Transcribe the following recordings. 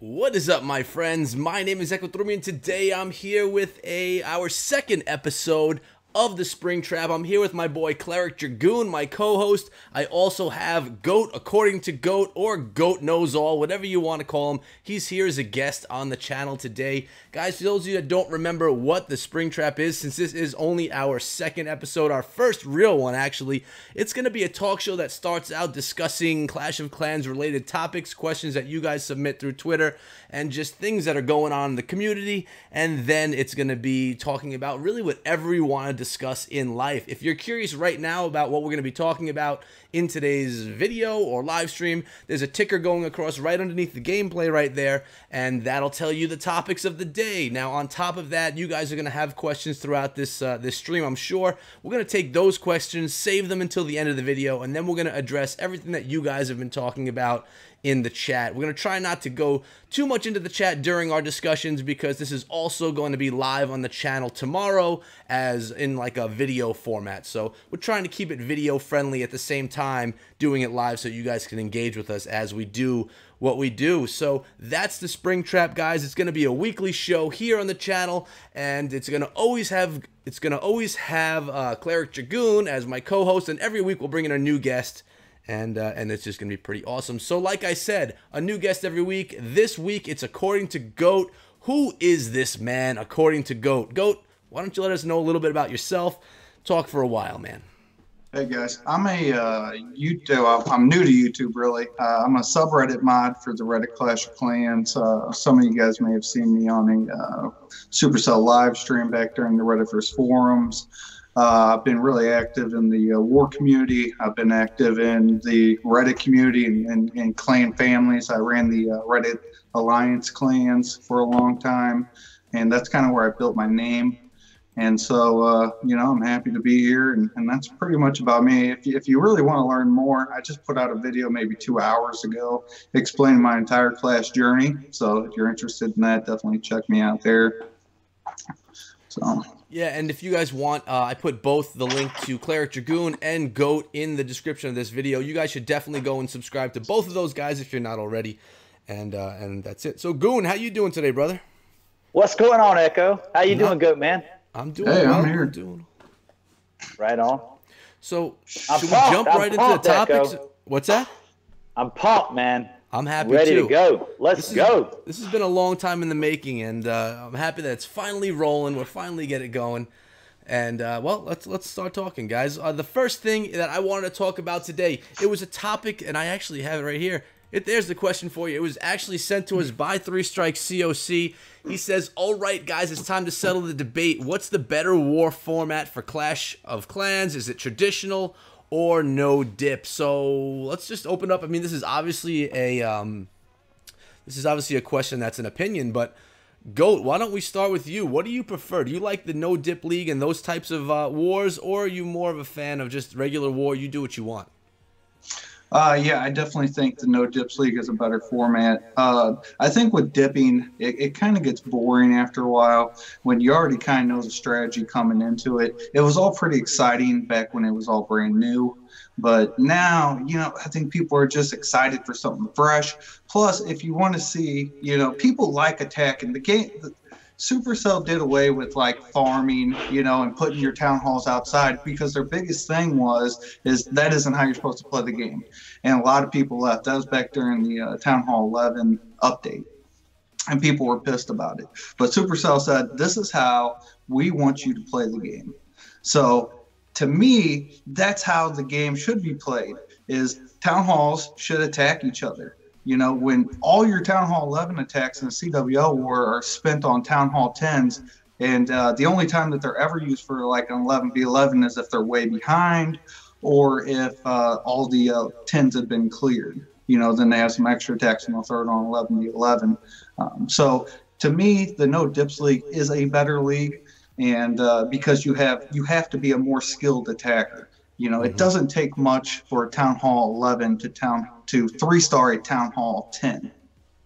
What is up, my friends? My name is Echotrumi, and today I'm here with our second episode of the Spring Trap. I'm here with my boy Cleric Dragoon, my co-host. I also have Goat, according to Goat, or Goat Knows All, whatever you want to call him. He's here as a guest on the channel today. Guys, for those of you that don't remember what the Spring Trap is, since this is only our second episode, our first real one actually, it's going to be a talk show that starts out discussing Clash of Clans related topics, questions that you guys submit through Twitter, and just things that are going on in the community. And then it's going to be talking about really whatever you want to discuss in life. If you're curious right now about what we're going to be talking about in today's video or live stream, there's a ticker going across right underneath the gameplay right there, and that'll tell you the topics of the day. Now, on top of that, you guys are going to have questions throughout this this stream, I'm sure. We're going to take those questions, save them until the end of the video, and then we're going to address everything that you guys have been talking about in the chat. We're going to try not to go too much into the chat during our discussions, because this is also going to be live on the channel tomorrow as in like a video format. So we're trying to keep it video friendly at the same time doing it live, so you guys can engage with us as we do what we do. So that's the Spring Trap, guys. It's going to be a weekly show here on the channel, and it's going to always have Cleric Dragoon as my co-host, and every week we'll bring in a new guest. And it's just going to be pretty awesome. So like I said, a new guest every week. This week, it's according to Goat. Who is this man according to Goat? Goat, why don't you let us know a little bit about yourself? Talk for a while, man. Hey guys, I'm I'm new to YouTube really. I'm a subreddit mod for the Reddit Clash of Clans. Some of you guys may have seen me on a Supercell live stream back during the Redditverse forums. I've been really active in the war community. I've been active in the Reddit community and clan families. I ran the Reddit Alliance clans for a long time, and that's kind of where I built my name. And so, you know, I'm happy to be here, and that's pretty much about me. If you really want to learn more, I just put out a video maybe 2 hours ago explaining my entire Clash journey. So if you're interested in that, definitely check me out there. So. Yeah, and if you guys want, I put both the link to Cleric Dragoon and Goat in the description of this video. You guys should definitely go and subscribe to both of those guys if you're not already. And that's it. So, Goon, how you doing today, brother? What's going on, Echo? How you doing, Goat man? I'm doing well. I'm here. Right on. So, should we jump right into the topics? Echo. What's that? I'm pumped, man. I'm happy Ready too. to go. Let's go. This has been a long time in the making, and I'm happy that it's finally rolling. We're finally getting it going. And, well, let's start talking, guys. The first thing that I wanted to talk about today, it was a topic, and I actually have it right here. There's the question for you. It was actually sent to us by 3Strike COC. He says, all right, guys, it's time to settle the debate. What's the better war format for Clash of Clans? Is it traditional or no dip? So let's just open up. I mean, this is obviously a question that's an opinion, but Goat, why don't we start with you? What do you prefer? Do you like the no dip league and those types of wars, or are you more of a fan of just regular war? You do what you want. Yeah, I definitely think the no dips league is a better format. I think with dipping, it kind of gets boring after a while when you already kind of know the strategy coming into it. It was all pretty exciting back when it was all brand new. But now, you know, I think people are just excited for something fresh. Plus, if you want to see, you know, people like attacking the game. Supercell did away with like farming, you know, and putting your town halls outside, because their biggest thing is that isn't how you're supposed to play the game. And a lot of people left. That was back during the Town Hall 11 update, and people were pissed about it. But Supercell said, this is how we want you to play the game. So to me, that's how the game should be played, is town halls should attack each other. You know, when all your Town Hall 11 attacks in the CWL war are spent on Town Hall 10s, and the only time that they're ever used for like an 11v11 is if they're way behind, or if all the 10s have been cleared. You know, then they have some extra attacks and they'll throw it on 11v11. So to me, the no dips league is a better league, and because you have to be a more skilled attacker. You know, it doesn't take much for Town Hall 11 to 3-star a Town Hall 10.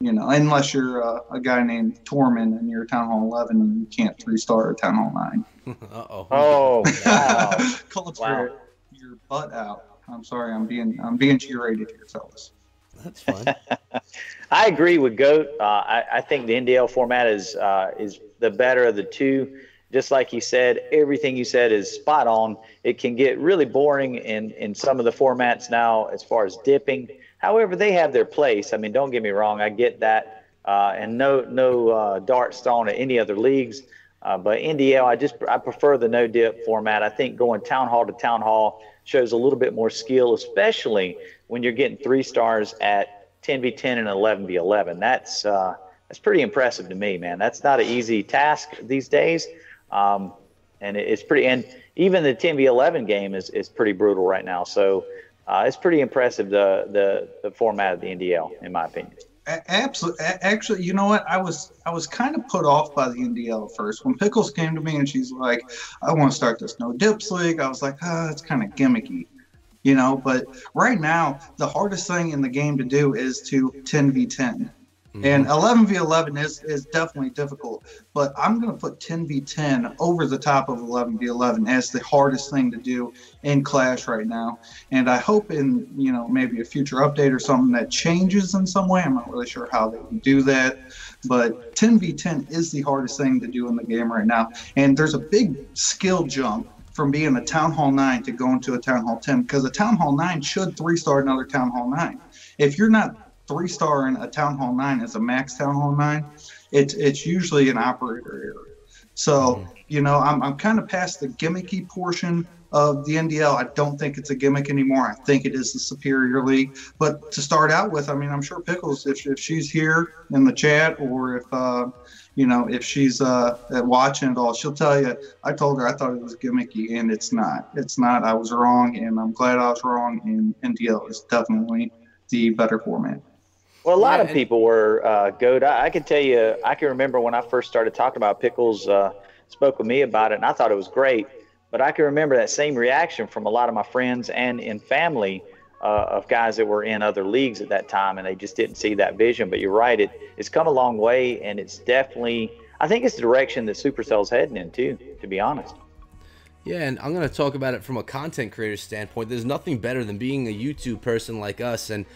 You know, unless you're a guy named Tormund and you're Town Hall 11 and you can't 3-star a Town Hall 9. Uh-oh. Oh, wow. Culture your butt out. I'm sorry, I'm being G-rated here, fellas. That's fun. I agree with Goat. I think the NDL format is the better of the two. Just like you said, everything you said is spot on. It can get really boring in some of the formats now as far as dipping. However, they have their place. I mean, don't get me wrong. I get that. And no darts thrown at any other leagues. But NDL, I prefer the no dip format. I think going town hall to town hall shows a little bit more skill, especially when you're getting 3 stars at 10v10 and 11v11. That's pretty impressive to me, man. That's not an easy task these days. And it's pretty, and even the 10v11 game is pretty brutal right now. So it's pretty impressive, the format of the NDL, in my opinion. Absolutely. Actually, you know what? I was kind of put off by the NDL at first. When Pickles came to me and she's like, I want to start this no dips league, I was like, it's kind of gimmicky, you know. But right now, the hardest thing in the game to do is to 10v10. And 11v11 is definitely difficult, but I'm going to put 10v10 over the top of 11v11 as the hardest thing to do in Clash right now. And I hope in, you know, maybe a future update or something that changes in some way. I'm not really sure how they can do that, but 10v10 is the hardest thing to do in the game right now. And there's a big skill jump from being a Town Hall 9 to going to a Town Hall 10, because a Town Hall 9 should 3-star another Town Hall 9. If you're not 3-star in a Town Hall 9 as a max Town Hall 9, it's usually an operator error. So, you know, I'm kind of past the gimmicky portion of the NDL. I don't think it's a gimmick anymore. I think it is the superior league. But to start out with, I mean, I'm sure Pickles, if she's here in the chat, or if you know, if she's watching it all, she'll tell you, I told her I thought it was gimmicky, and it's not. It's not. I was wrong, and I'm glad I was wrong, and NDL is definitely the better format. Well, a lot of people were goat. I can tell you, I can remember when I first started talking about Pickles, spoke with me about it, and I thought it was great. But I can remember that same reaction from a lot of my friends and in family of guys that were in other leagues at that time, and they just didn't see that vision. But you're right, it's come a long way, and it's definitely, I think it's the direction that Supercell's heading in too, to be honest. Yeah, and I'm going to talk about it from a content creator standpoint. There's nothing better than being a YouTube person like us and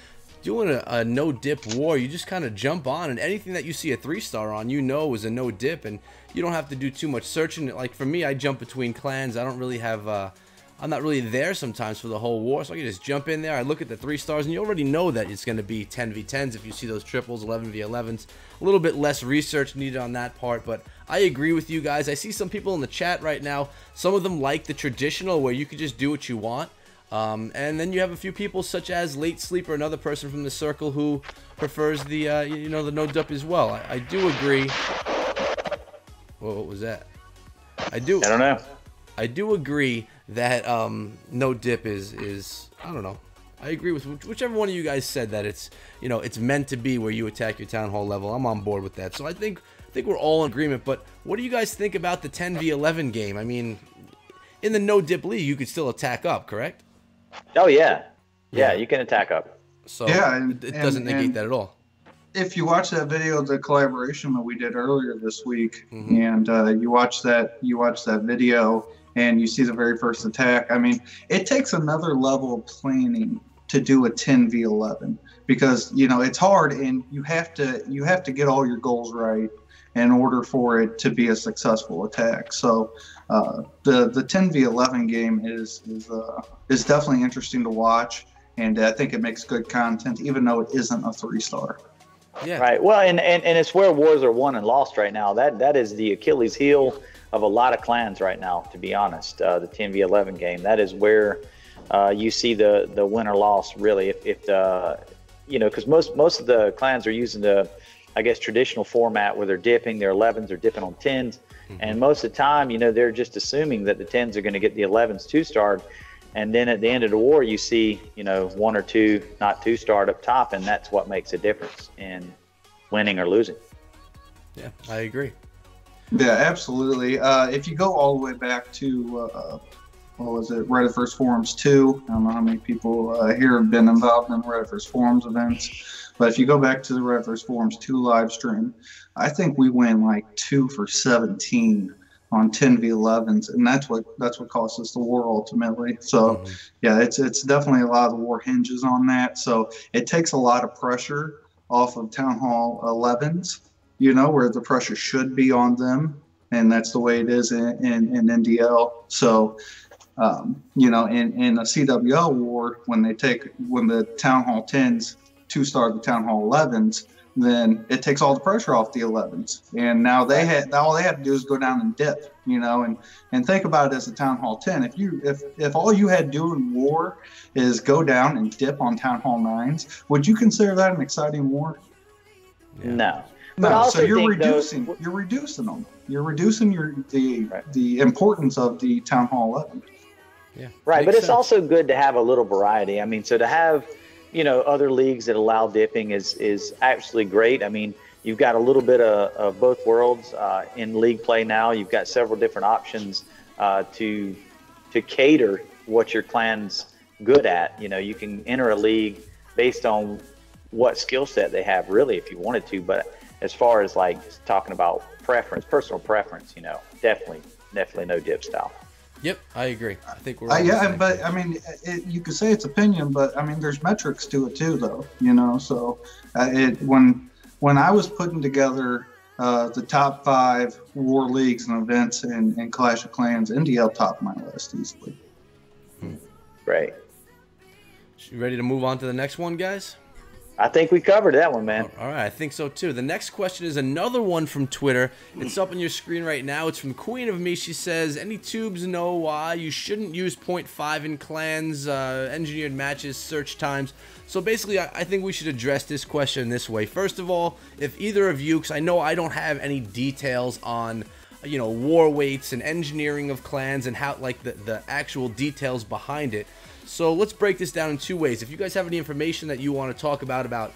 doing a no-dip war. You just kind of jump on, and anything that you see a 3-star on, you know is a no-dip, and you don't have to do too much searching. Like for me, I jump between clans. I don't really have, I'm not really there sometimes for the whole war, so I can just jump in there. I look at the 3-stars, and you already know that it's going to be 10v10s if you see those triples, 11v11s. A little bit less research needed on that part, but I agree with you guys. I see some people in the chat right now. Some of them like the traditional where you could just do what you want. And then you have a few people such as Late Sleeper, another person from the circle, who prefers the you know, the no dip as well. I do agree. Whoa, what was that? I don't know. I do agree that no dip is I don't know. I agree with whichever one of you guys said that it's, you know, it's meant to be where you attack your town hall level. I'm on board with that. So I think we're all in agreement. But what do you guys think about the 10v11 game? I mean, in the no dip league, you could still attack up, correct? Oh yeah, you can attack up. So yeah, it doesn't negate that at all. If you watch that video, the collaboration that we did earlier this week, and you watch that video, and you see the very first attack, I mean, it takes another level of planning to do a 10v11, because, you know, it's hard, and you have to get all your goals right in order for it to be a successful attack. So the 10v11 game is definitely interesting to watch, and I think it makes good content, even though it isn't a 3-star. Yeah. Right. Well, and it's where wars are won and lost right now. That is the Achilles heel of a lot of clans right now, to be honest. The 10v11 game, that is where you see the win or loss, really. If the, you know, because most of the clans are using the, I guess, traditional format where they're dipping their 11s, they're dipping on 10s. And most of the time, you know, they're just assuming that the 10s are going to get the 11s 2-starred. And then at the end of the war, you see, you know, 1 or 2 not 2-starred up top, and that's what makes a difference in winning or losing. Yeah, I agree. Yeah, absolutely. If you go all the way back to, what was it, Reddit Forums 2, I don't know how many people here have been involved in Reddit Forums events, but if you go back to the Reddit Forums 2 live stream, I think we went like 2 for 17 on 10v11s, and that's what costs us the war ultimately. So yeah, it's definitely a lot of the war hinges on that. So it takes a lot of pressure off of Town Hall 11s, where the pressure should be on them, and that's the way it is in NDL. So in a CWL war, when the Town Hall 10s 2-star the Town Hall 11s, then it takes all the pressure off the 11s. And now all they have to do is go down and dip, and think about it as a Town Hall 10. If all you had to do in war is go down and dip on Town Hall 9s, would you consider that an exciting war? Yeah. No. No, so you're reducing them. You're reducing the importance of the Town Hall 11. Yeah. Right, but it's also good to have a little variety. I mean, so to have other leagues that allow dipping is absolutely great. I mean, you've got a little bit of both worlds in league play now. You've got several different options to cater what your clan's good at. You can enter a league based on what skill set they have, really, if you wanted to. But as far as like talking about personal preference, definitely no dip style. Yep, I agree. I think we're but I mean, you could say it's opinion, but I mean, there's metrics to it too, though. So when I was putting together the top 5 war leagues and events in Clash of Clans, NDL topped my list easily. Great. You ready to move on to the next one, guys? I think we covered that one, man. All right, I think so too. The next question is another one from Twitter. It's up on your screen right now. It's from Queen of Me. She says, any tubes know why you shouldn't use 0.5 in clans, engineered matches, search times? So basically, I think we should address this question this way. First of all, if either of you, because I know I don't have any details on war weights and engineering of clans and how, like, the actual details behind it. So let's break this down in 2 ways. If you guys have any information that you want to talk about,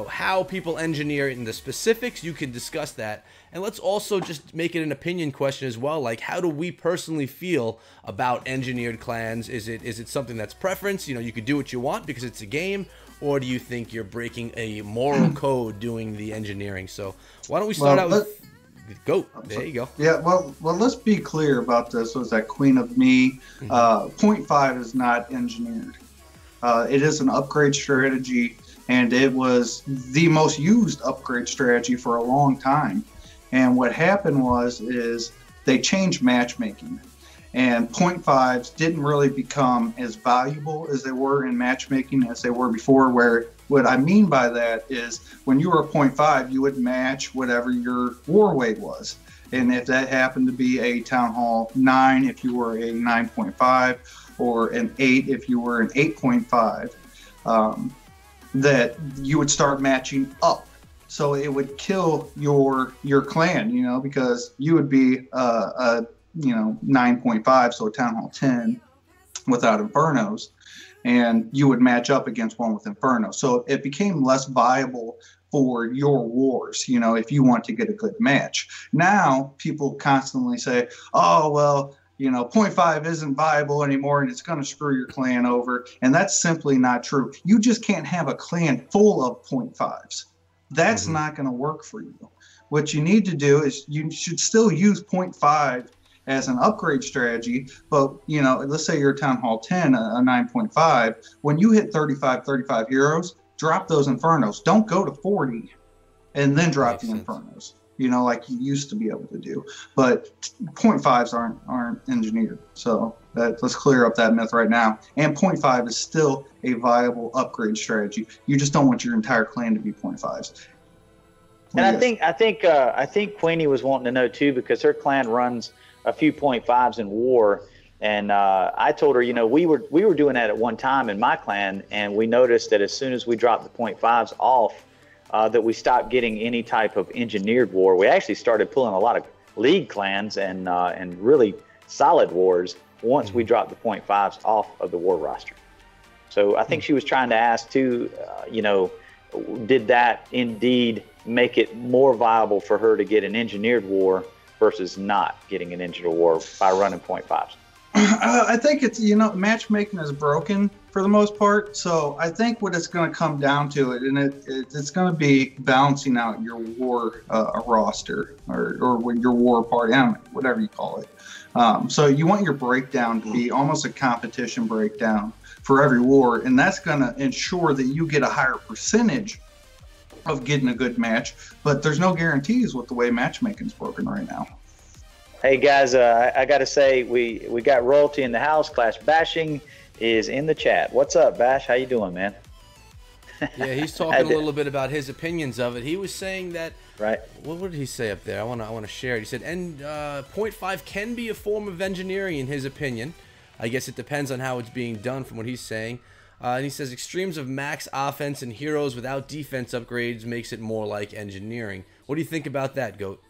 how people engineer it in the specifics, you can discuss that. And let's also just make it an opinion question as well. Like, how do we personally feel about engineered clans? Is it something that's preference? You could do what you want because it's a game, or do you think you're breaking a moral code doing the engineering? So why don't we start out with Goat? There you go. Yeah, well, let's be clear about this. Was that Queen of Me? 0.5 is not engineered. It is an upgrade strategy, and it was the most used upgrade strategy for a long time. And what happened is they changed matchmaking, and 0.5s didn't really become as valuable as they were in matchmaking as they were before. What I mean by that is when you were a 0.5, you would match whatever your war weight was. And if that happened to be a Town Hall 9, if you were a 9.5, or an 8, if you were an 8.5, that you would start matching up. So it would kill your clan, because you would be a 9.5, so a Town Hall 10 without Infernos, and you would match up against one with Inferno. So it became less viable for your wars, if you want to get a good match. Now people constantly say, oh, well, 0.5 isn't viable anymore and it's going to screw your clan over. And that's simply not true. You just can't have a clan full of 0.5s. That's not going to work for you. What you need to do is you should still use 0.5 as an upgrade strategy, but let's say you're a Town Hall 10, a 9.5. When you hit 35 heroes, drop those Infernos. Don't go to 40 and then drop the Infernos, like you used to be able to do. But 0.5s aren't engineered. So let's clear up that myth right now. And 0.5 is still a viable upgrade strategy. You just don't want your entire clan to be 0.5s. And I think Queenie was wanting to know too, because her clan runs a few 0.5s in war, and I told her, we were doing that at one time in my clan, and we noticed that as soon as we dropped the 0.5s off, that we stopped getting any type of engineered war. We actually started pulling a lot of league clans and really solid wars once we dropped the 0.5s off of the war roster. So I think she was trying to ask too, did that indeed make it more viable for her to get an engineered war versus not getting an engineered war by running 0.5s? I think it's, matchmaking is broken, for the most part. So I think what it's going to come down to and it's going to be balancing out your war roster or your war party, I don't know, whatever you call it. So you want your breakdown to be almost a competition breakdown for every war, and that's going to ensure that you get a higher percentage of getting a good match. But there's no guarantees with the way matchmaking's broken right now. Hey guys, I got to say we got royalty in the house. Clash Bashing is in the chat. What's up, Bash? How you doing, man? Yeah, he's talking a little bit about his opinions of it. He was saying that. Right. What did he say up there? I want to share it. He said, and 0.5 can be a form of engineering in his opinion. I guess it depends on how it's being done from what he's saying. And he says extremes of max offense and heroes without defense upgrades makes it more like engineering. What do you think about that, Goat?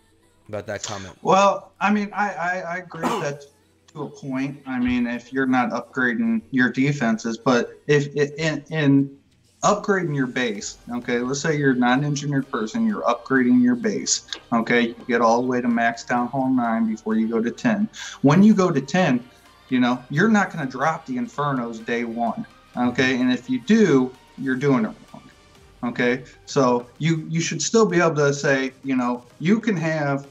About that comment? Well, I mean, I agree with that to a point. I mean, if you're not upgrading your defenses, but if in upgrading your base, okay, let's say you're not an engineered person, you're upgrading your base, okay, you get all the way to max Town Hall 9 before you go to 10. When you go to 10, you know, you're not going to drop the Infernos day one, okay, and if you do, you're doing it wrong, okay, so you should still be able to say, you know, you can have,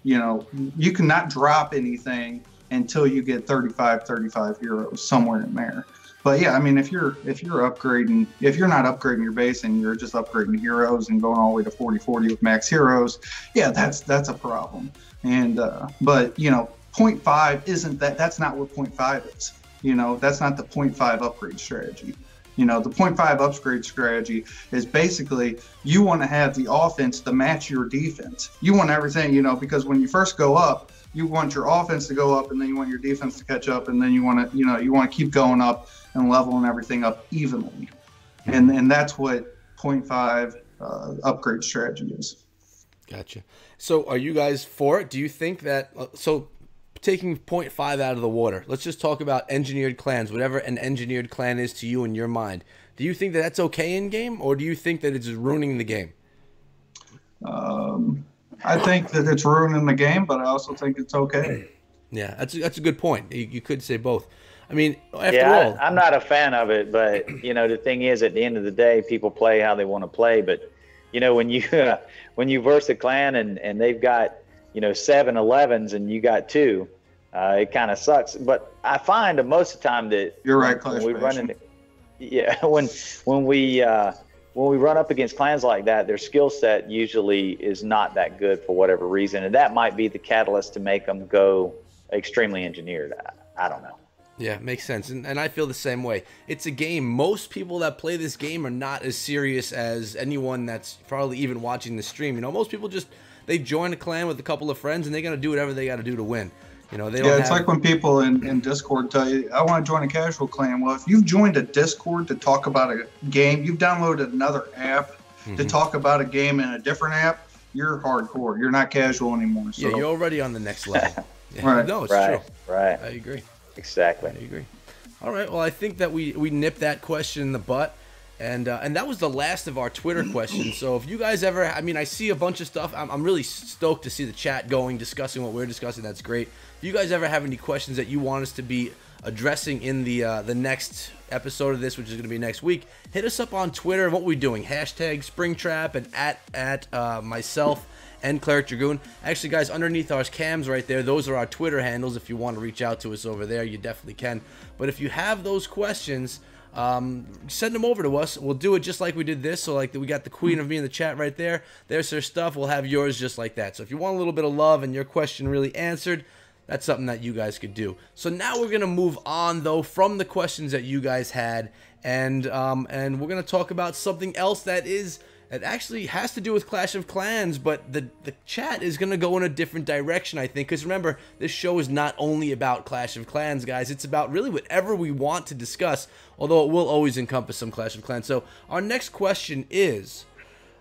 you know, you cannot drop anything until you get 35 euros somewhere in there. But yeah, I mean, if you're upgrading, if you're not upgrading your base and you're just upgrading heroes and going all the way to 40 with max heroes, yeah, that's a problem. And but you know, 0.5 isn't that. That's not what 0.5 is. You know, that's not the 0.5 upgrade strategy. You know, the 0.5 upgrade strategy is basically you want to have the offense to match your defense. You want everything, you know, because when you first go up, you want your offense to go up, and then you want your defense to catch up, and then you want to, you know, you want to keep going up and leveling everything up evenly, and that's what 0.5 upgrade strategy is. Gotcha. So, are you guys for it? Do you think that so? Taking 0.5 out of the water, let's just talk about engineered clans, whatever an engineered clan is to you in your mind. Do you think that that's okay in game, or do you think that it's ruining the game? I think that it's ruining the game, but I also think it's okay. Yeah, that's a good point. You could say both. I mean, after all, I'm not a fan of it, but you know, the thing is, at the end of the day, people play how they want to play. But you know, when you verse a clan and they've got, you know, 7 11s and you got 2, it kind of sucks. But I find that most of the time that you're right, when we run into, when we run up against clans like that, their skill set usually is not that good for whatever reason, and that might be the catalyst to make them go extremely engineered. I don't know. Yeah, makes sense. And I feel the same way. It's a game. Most people that play this game are not as serious as anyone that's probably even watching the stream. You know, most people just, they join a clan with a couple of friends and they're going to do whatever they got to do to win. You know, they don't it's like when people in Discord tell you, I want to join a casual clan. Well, if you've joined a Discord to talk about a game, you've downloaded another app to talk about a game in a different app, you're hardcore. You're not casual anymore. So. Yeah, you're already on the next level. Yeah. Right. No, it's true. Right. I agree. Exactly. I agree. All right. Well, I think that we nipped that question in the butt. And that was the last of our Twitter questions. So if you guys ever, I mean, I see a bunch of stuff. I'm really stoked to see the chat going, discussing what we're discussing. That's great. If you guys ever have any questions that you want us to be addressing in the next episode of this, which is going to be next week, hit us up on Twitter. What we're doing, hashtag Springtrap and at myself and Cleric Dragoon. Actually, guys, underneath our cams right there, those are our Twitter handles. If you want to reach out to us over there, you definitely can. But if you have those questions, send them over to us. We'll do it just like we did this. So like we got the queen of me in the chat right there. There's her stuff. We'll have yours just like that. So if you want a little bit of love and your question really answered, that's something that you guys could do. So now we're going to move on, though, from the questions that you guys had, and we're going to talk about something else that actually has to do with Clash of Clans, but the chat is going to go in a different direction, I think, because remember, this show is not only about Clash of Clans, guys. It's about really whatever we want to discuss, although it will always encompass some Clash of Clans. So our next question is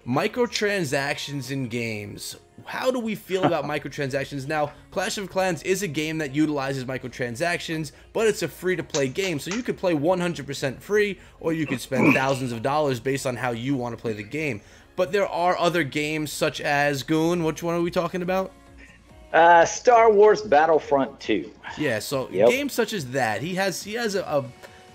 microtransactions in games. How do we feel about microtransactions? Now, Clash of Clans is a game that utilizes microtransactions, but it's a free-to-play game, so you could play 100% free, or you could spend thousands of dollars based on how you want to play the game. But there are other games such as Goon. Which one are we talking about? Star Wars Battlefront 2. Yeah, so games such as that. He has a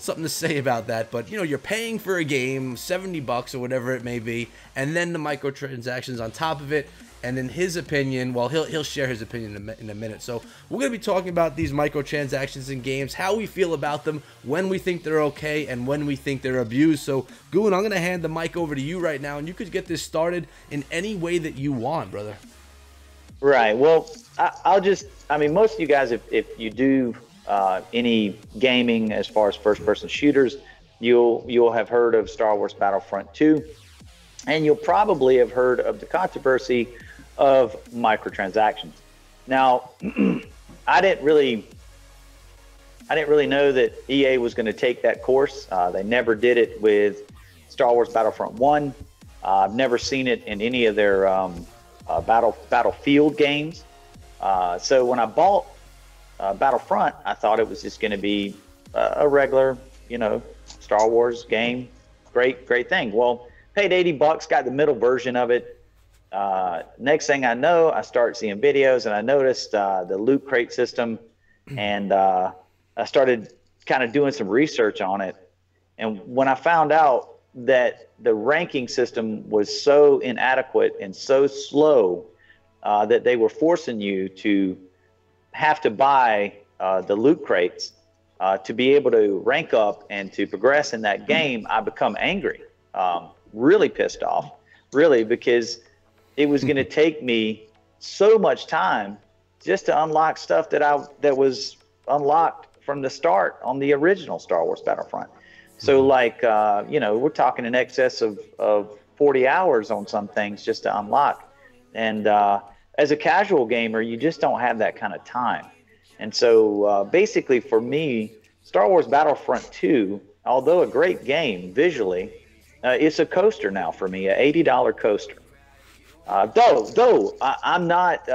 something to say about that. But you know, you're paying for a game, $70 or whatever it may be, and then the microtransactions on top of it. And in his opinion, well, he'll share his opinion in a minute. So we're going to be talking about these microtransactions in games, how we feel about them, when we think they're okay, and when we think they're abused. So, Goon, I'm going to hand the mic over to you right now, and you could get this started in any way that you want, brother. Right. Well, I mean, most of you guys, if you do any gaming as far as first-person shooters, you'll have heard of Star Wars Battlefront 2, and you'll probably have heard of the controversy of microtransactions. Now, I didn't really know that EA was going to take that course. They never did it with Star Wars Battlefront 1. I've never seen it in any of their Battlefield games. So when I bought Battlefront, I thought it was just going to be a regular, Star Wars game. Great thing. Well, paid $80, got the middle version of it. Next thing I know, I start seeing videos, and I noticed the loot crate system, and I started kind of doing some research on it. And when I found out that the ranking system was so inadequate and so slow that they were forcing you to have to buy the loot crates to be able to rank up and to progress in that game, I become angry, really pissed off, really, because it was going to take me so much time just to unlock stuff that was unlocked from the start on the original Star Wars Battlefront. So we're talking in excess of 40 hours on some things just to unlock. And as a casual gamer, you just don't have that kind of time. And so basically for me, Star Wars Battlefront 2, although a great game visually, it's a coaster now for me, an $80 coaster. Though I'm not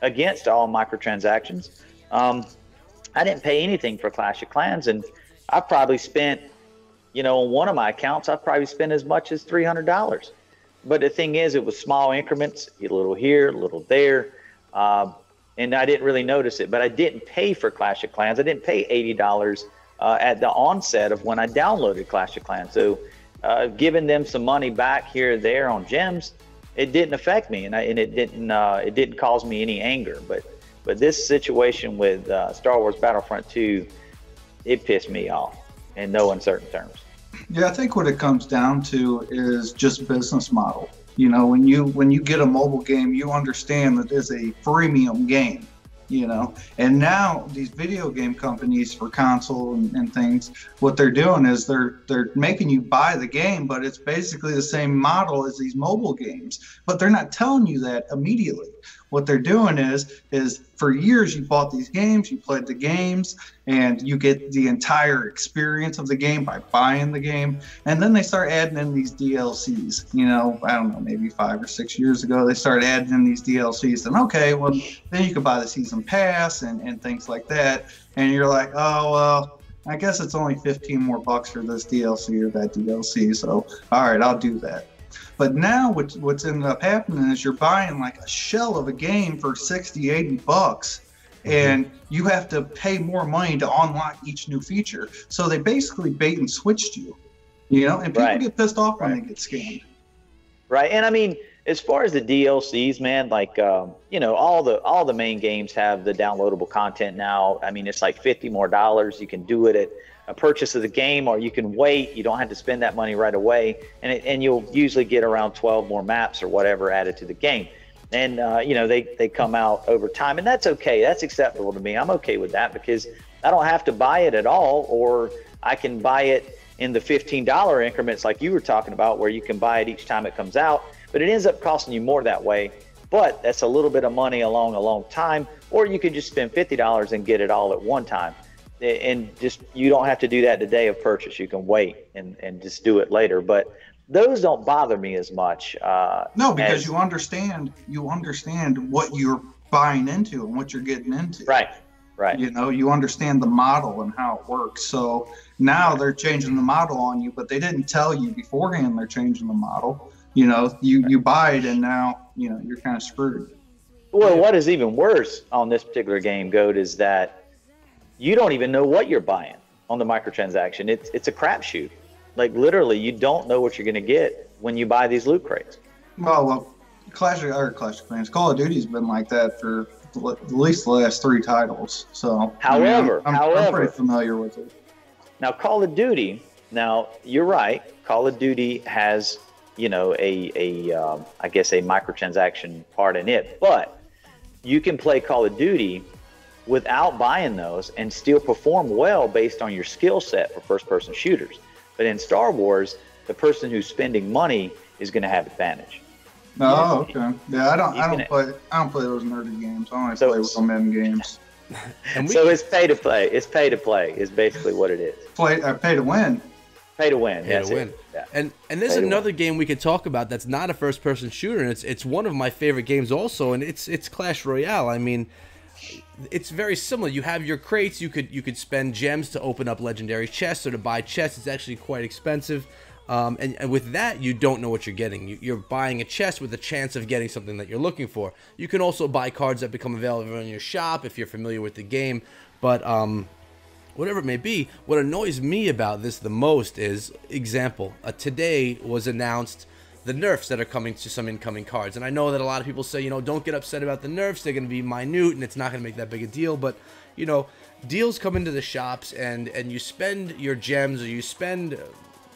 against all microtransactions. I didn't pay anything for Clash of Clans, and I probably spent, on one of my accounts, I probably spent as much as $300. But the thing is, it was small increments, a little here, a little there, and I didn't really notice it. But I didn't pay for Clash of Clans. I didn't pay $80 at the onset of when I downloaded Clash of Clans. So giving them some money back here or there on gems, it didn't affect me, and it didn't cause me any anger. But this situation with Star Wars Battlefront 2, it pissed me off in no uncertain terms. Yeah, I think what it comes down to is just business model. When you get a mobile game, you understand that it's a freemium game. And now these video game companies for console and things, what they're doing is they're making you buy the game, but it's basically the same model as these mobile games, but they're not telling you that immediately. What they're doing is for years you bought these games, you played the games, and you get the entire experience of the game by buying the game. And then they start adding in these DLCs. I don't know, maybe 5 or 6 years ago, they started adding in these DLCs. And okay, well, then you could buy the season pass and things like that. And you're like, oh, well, I guess it's only 15 more bucks for this DLC or that DLC. So, all right, I'll do that. But now what's ended up happening is you're buying like a shell of a game for 60, 80 bucks, and you have to pay more money to unlock each new feature. So they basically bait and switched you, and people get pissed off when they get scammed. Right. And I mean, as far as the DLCs, man, like, all the main games have the downloadable content now. I mean, it's like $50 more. You can do it at a purchase of the game, or you can wait. You don't have to spend that money right away, and you'll usually get around 12 more maps or whatever added to the game. And they come out over time, and that's okay. That's acceptable to me. I'm okay with that because I don't have to buy it at all, or I can buy it in the $15 increments like you were talking about, where you can buy it each time it comes out. But it ends up costing you more that way. But that's a little bit of money along a long time, or you could just spend $50 and get it all at one time. And just, you don't have to do that the day of purchase. You can wait and just do it later. But those don't bother me as much. No, because you understand what you're buying into and what you're getting into. Right. You understand the model and how it works. So now they're changing the model on you, but they didn't tell you beforehand they're changing the model. You buy it, and now you're kind of screwed. Well, what is even worse on this particular game, Goat, is that you don't even know what you're buying. on the microtransaction. It's a crapshoot. Like literally, you don't know what you're going to get when you buy these loot crates. Well, Clash of Clans, Call of Duty's been like that for at least the last 3 titles. So, however, I'm pretty familiar with it. Now, Call of Duty. Now, you're right. Call of Duty has, you know, I guess a microtransaction part in it, but you can play Call of Duty without buying those and still perform well based on your skill set for first-person shooters. But in Star Wars, the person who's spending money is going to have advantage. Oh, okay. Yeah, I don't play those nerdy games. I only play with them games. So it's pay to play. It's pay to play is basically what it is. Pay to win. Pay to win. Pay to win. Yeah. And there's another game we could talk about that's not a first person shooter, and it's one of my favorite games also, and it's Clash Royale. I mean, it's very similar. You have your crates. You could spend gems to open up legendary chests or to buy chests. It's actually quite expensive. And with that, you don't know what you're getting. You're buying a chest with a chance of getting something that you're looking for. You can also buy cards that become available in your shop if you're familiar with the game. But whatever it may be, what annoys me about this the most is, example, today was announced the nerfs that are coming to some incoming cards. And I know that a lot of people say, you know, don't get upset about the nerfs. They're going to be minute and it's not going to make that big a deal. But, you know, deals come into the shops and you spend your gems or you spend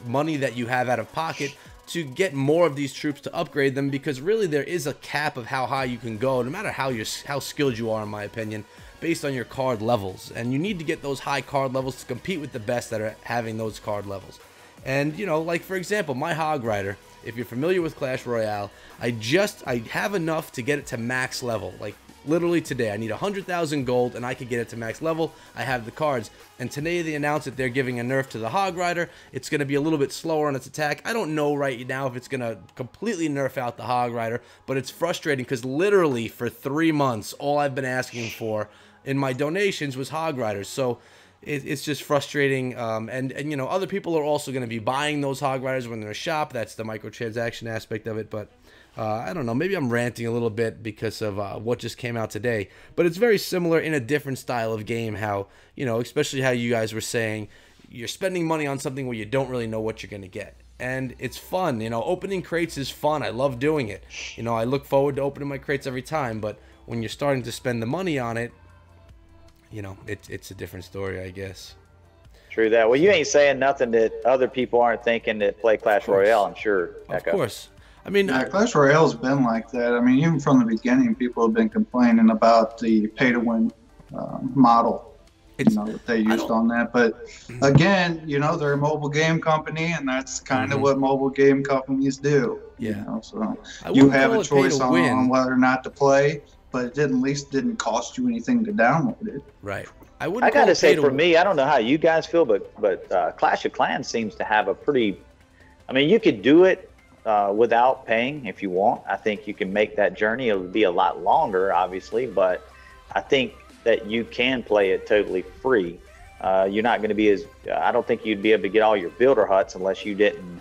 money that you have out of pocket to get more of these troops to upgrade them, because really there is a cap of how high you can go, no matter how skilled you are, in my opinion, based on your card levels. And you need to get those high card levels to compete with the best that are having those card levels. And, you know, like for example, my Hog Rider, if you're familiar with Clash Royale, I have enough to get it to max level. Like literally today, I need 100,000 gold and I could get it to max level. I have the cards. And today they announced that they're giving a nerf to the Hog Rider. It's going to be a little bit slower on its attack. I don't know right now if it's going to completely nerf out the Hog Rider, but it's frustrating because literally for 3 months, all I've been asking for in my donations was Hog Riders. So it's just frustrating. And you know, other people are also going to be buying those Hog Riders when they're in a shop. That's the microtransaction aspect of it. But I don't know, maybe I'm ranting a little bit because of what just came out today. But it's very similar in a different style of game, how, you know, especially how you guys were saying, you're spending money on something where you don't really know what you're going to get. And it's fun, you know, opening crates is fun. I love doing it. You know, I look forward to opening my crates every time. But when you're starting to spend the money on it, you know, it's a different story, I guess. True that. Well, you ain't saying nothing that other people aren't thinking that play Clash Royale, I'm sure. Of course. I mean, yeah, Clash Royale's been like that. I mean, even from the beginning, people have been complaining about the pay-to-win model, that they used on that. But again, you know, they're a mobile game company, and that's kind of what mobile game companies do. Yeah. You know, so you have a choice on whether or not to play, but it at least didn't cost you anything to download it. Right. I gotta say, for me, I don't know how you guys feel, but Clash of Clans seems to have a pretty. I mean, you could do it without paying if you want. I think you can make that journey. It'll be a lot longer, obviously, but I think that you can play it totally free. You're not going to be I don't think you'd be able to get all your builder huts unless you didn't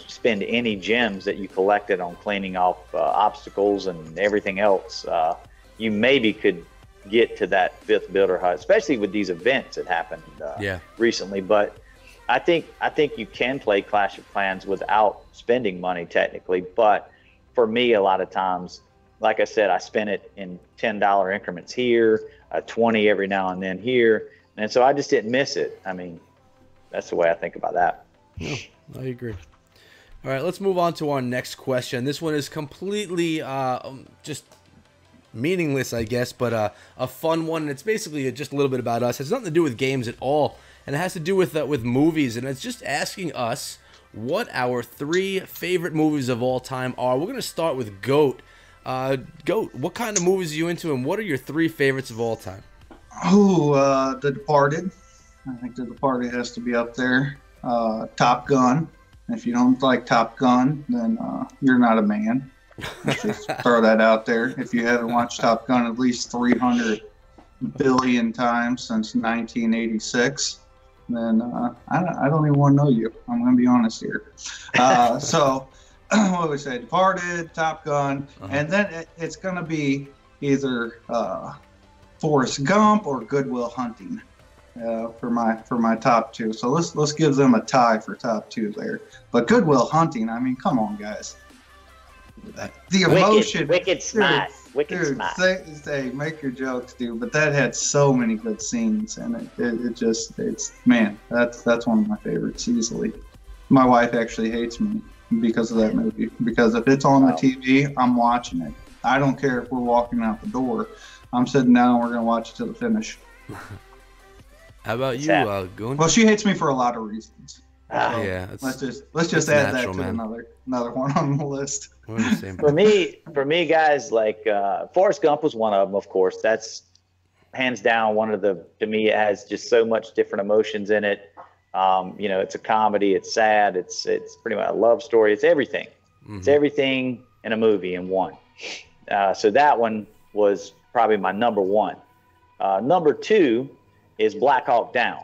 spend any gems that you collected on cleaning off obstacles and everything else. You maybe could get to that 5th builder hut, especially with these events that happened recently. But I think you can play Clash of Clans without spending money technically. But for me, a lot of times, like I said, I spend it in $10 increments here, 20 every now and then here, and so I just didn't miss it. I mean, that's the way I think about that. No, I agree. All right, let's move on to our next question. This one is completely just meaningless, I guess, but a fun one. And it's basically just a little bit about us. It has nothing to do with games at all, and it has to do with movies. And it's just asking us what our 3 favorite movies of all time are. We're gonna start with Goat. Goat, what kind of movies are you into, and what are your 3 favorites of all time? Oh, The Departed. I think The Departed has to be up there. Top Gun. If you don't like Top Gun, then you're not a man. Let's just throw that out there. If you haven't watched Top Gun at least 300 billion times since 1986, then I don't even want to know you. I'm going to be honest here. So what do we say? Departed, Top Gun, and then it's going to be either Forrest Gump or Good Will Hunting. for my top two. So let's give them a tie for top two there. But Good Will Hunting, I mean, come on, guys. The emotion, wicked smart. Say make your jokes, dude. But that had so many good scenes, and it's man, that's one of my favorites easily. My wife actually hates me because of that movie. Because if it's on the TV, I'm watching it. I don't care if we're walking out the door. I'm sitting down and we're gonna watch it till the finish. How about you, Goon? Well, she hates me for a lot of reasons. So yeah, let's just add natural, that to man. another one on the list. For me, guys, like Forrest Gump was one of them. Of course, that's hands down one of the. To me, it has just so much different emotions in it. It's a comedy. It's sad. It's pretty much a love story. It's everything. Mm-hmm. It's everything in a movie in one. So that one was probably my number one. Number two is Black Hawk Down.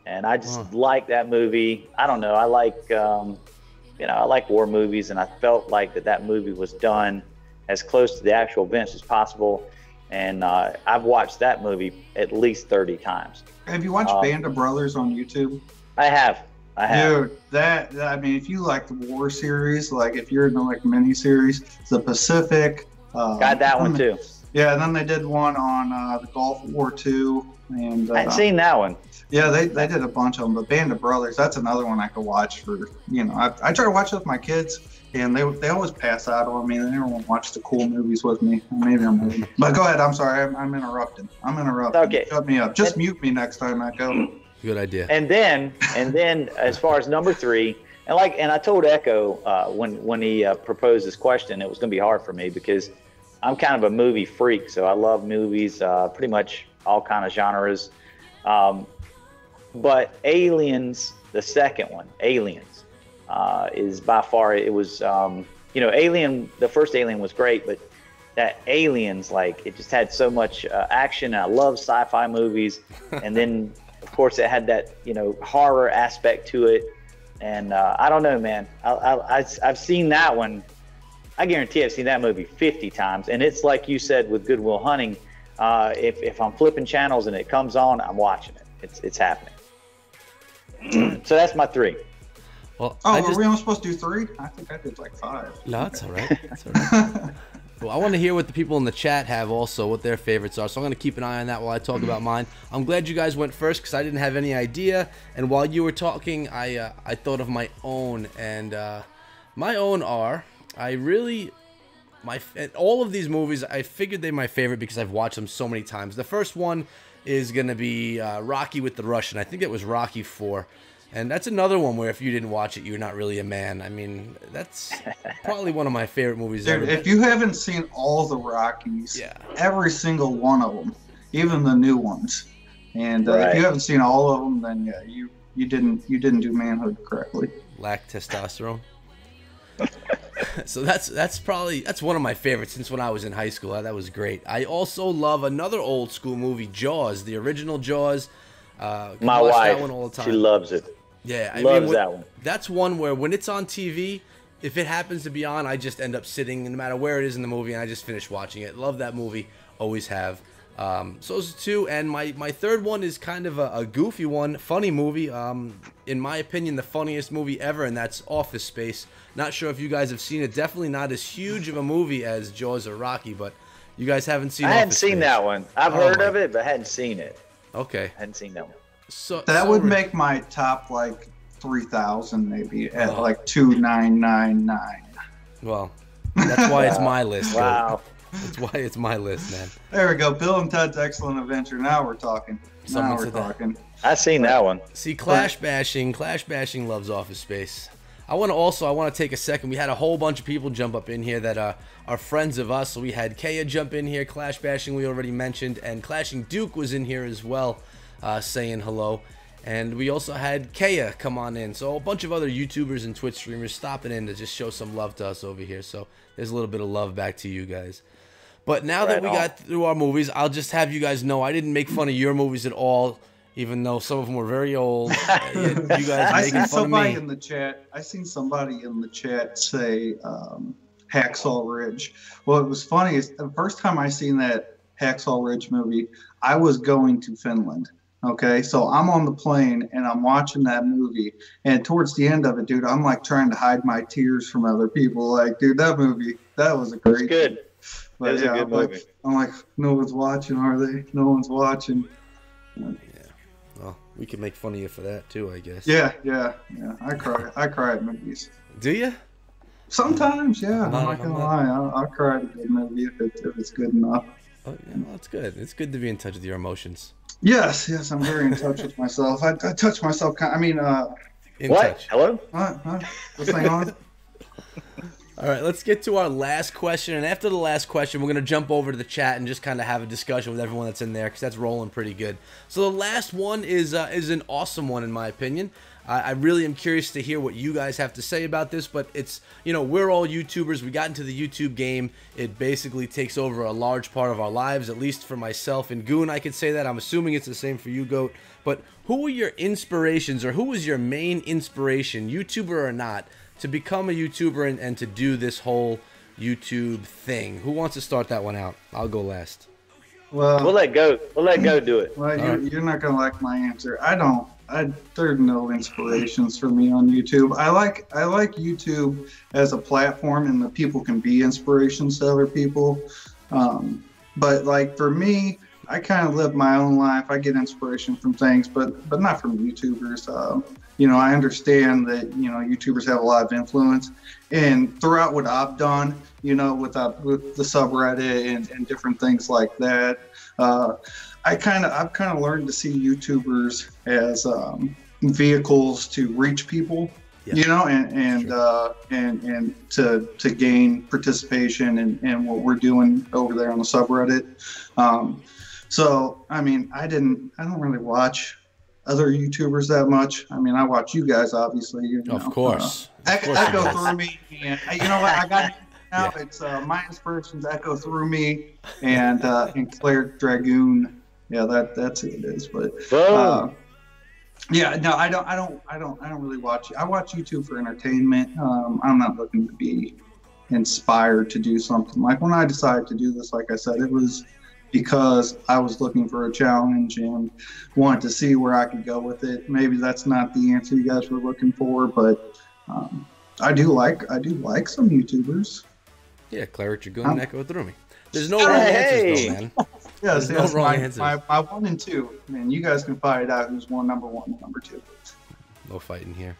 And I just like that movie. I don't know. I like, I like war movies, and I felt like that movie was done as close to the actual events as possible. And I've watched that movie at least 30 times. Have you watched Band of Brothers on YouTube? I have. Dude, I mean, if you like the war series, like if you're in the mini series, the Pacific. Got that one too. Yeah, and then they did one on the Gulf War II. And I hadn't seen that one. Yeah, they did a bunch of them, but Band of Brothers, that's another one I could watch for, I try to watch it with my kids, and they always pass out on me. They never want to watch the cool movies with me. Maybe I'm moving. But go ahead, I'm sorry, I'm interrupting. Okay. Shut me up. Just mute me next time, Echo. Good idea. And then as far as number three, and I told Echo when he proposed this question, it was going to be hard for me because I'm kind of a movie freak, so I love movies, pretty much all kind of genres. But Aliens, the second one, Aliens, is by far, it was, Alien, the first Alien was great, but that Aliens, it just had so much action. And I love sci-fi movies. And then, of course, it had that, horror aspect to it. And I don't know, man. I've seen that one. I guarantee I've seen that movie 50 times. And it's like you said with Good Will Hunting, if I'm flipping channels and it comes on, I'm watching it. It's happening. So that's my three. Well, were we only supposed to do three? I think I did 5. No, that's all right. That's all right. Well, I want to hear what the people in the chat have also, what their favorites are. So I'm going to keep an eye on that while I talk about mine. I'm glad you guys went first because I didn't have any idea. And while you were talking, I thought of my own. And my own are, all of these movies, I figured they're my favorite because I've watched them so many times. The first one is going to be Rocky with the Russian. I think it was Rocky 4. And that's another one where if you didn't watch it, you're not really a man. I mean, that's probably one of my favorite movies ever. If you haven't seen all the Rockies, every single one of them, even the new ones, and if you haven't seen all of them, then you didn't do manhood correctly. Lack testosterone. So that's one of my favorites since when I was in high school. That was great. I also love another old school movie, Jaws, the original Jaws. My wife, that one all the time. She loves it. Yeah, loves that one. That's one where when it's on TV, if it happens to be on, I just end up sitting, no matter where it is in the movie, and I just finish watching it. Love that movie, always have. So those are two, and my third one is kind of a goofy one, funny movie. In my opinion, the funniest movie ever, and that's Office Space. Not sure if you guys have seen it. Definitely not as huge of a movie as Jaws or Rocky, but you guys haven't seen. I hadn't seen that one. I've heard of it, but hadn't seen it. Okay. I hadn't seen that one. So that would make my top 3,000 maybe at 2,999. Well, that's why it's my list. Wow. That's why it's my list, man. There we go. Bill and Ted's Excellent Adventure. Now we're talking. I've seen that one. See, Clash Bashing loves Office Space. I want to take a second. We had a whole bunch of people jump up in here that are friends of us. So we had Kaya jump in here. Clash Bashing we already mentioned, and Clashing Duke was in here as well, saying hello. And we also had Kaya come on in. So a bunch of other YouTubers and Twitch streamers stopping in to just show some love to us over here. So there's a little bit of love back to you guys. But now that we got through our movies, I'll just have you guys know I didn't make fun of your movies at all, even though some of them were very old. You guys making fun of me. I seen somebody in the chat say Hacksaw Ridge. Well, it was funny. The first time I seen that Hacksaw Ridge movie, I was going to Finland. Okay, so I'm on the plane and I'm watching that movie, and towards the end of it, dude, I'm like trying to hide my tears from other people. Like, dude, that movie, that was a It's great. good. But It was yeah, a good movie. I'm like, no one's watching, are they? No one's watching. Yeah. Well, we can make fun of you for that too, I guess. Yeah. I cry at movies. Do you? Sometimes, yeah. I'm not I'm gonna not- lie. I'll cry at a good movie if it's good enough. Oh, yeah, well, it's good. It's good to be in touch with your emotions. Yes, I'm very in touch with myself. I touch myself. In What? touch. Hello? What's going on? All right, let's get to our last question. And after the last question, we're going to jump over to the chat and just kind of have a discussion with everyone that's in there because that's rolling pretty good. So the last one is an awesome one, in my opinion. I really am curious to hear what you guys have to say about this, but it's, we're all YouTubers. We got into the YouTube game. It basically takes over a large part of our lives, at least for myself and Goon, I could say that. I'm assuming it's the same for you, Goat. But who were your inspirations, or who was your main inspiration, YouTuber or not, to become a YouTuber and to do this whole YouTube thing? Who wants to start that one out? I'll go last. Well, We'll let go do it. Well, you're not gonna like my answer. There are no inspirations for me on YouTube. I like YouTube as a platform, and that people can be inspirations to other people. But like for me, I kind of live my own life. I get inspiration from things, but not from YouTubers. I understand that YouTubers have a lot of influence, and throughout what I've done, with the subreddit and different things like that. I've kind of learned to see YouTubers as vehicles to reach people, and to gain participation in what we're doing over there on the subreddit. So I mean, I don't really watch other YouTubers that much. I mean, I watch you guys, obviously. Of course. Echo through me, and you know what? I got now. Yeah. It's my inspirations echo through me, and Claire Dragoon. Yeah, that's who it is. But yeah, no, I don't really watch. I watch YouTube for entertainment. I'm not looking to be inspired to do something. Like when I decided to do this, like I said, it was because I was looking for a challenge and wanted to see where I could go with it. Maybe that's not the answer you guys were looking for, but I do like some YouTubers. Yeah, Claire Dragoon and Echo through me. There's no wrong answers, though, man. Yes, no wrong answers. My 1 and 2. Man, you guys can fight it out who's number 1 and number 2. No fighting here.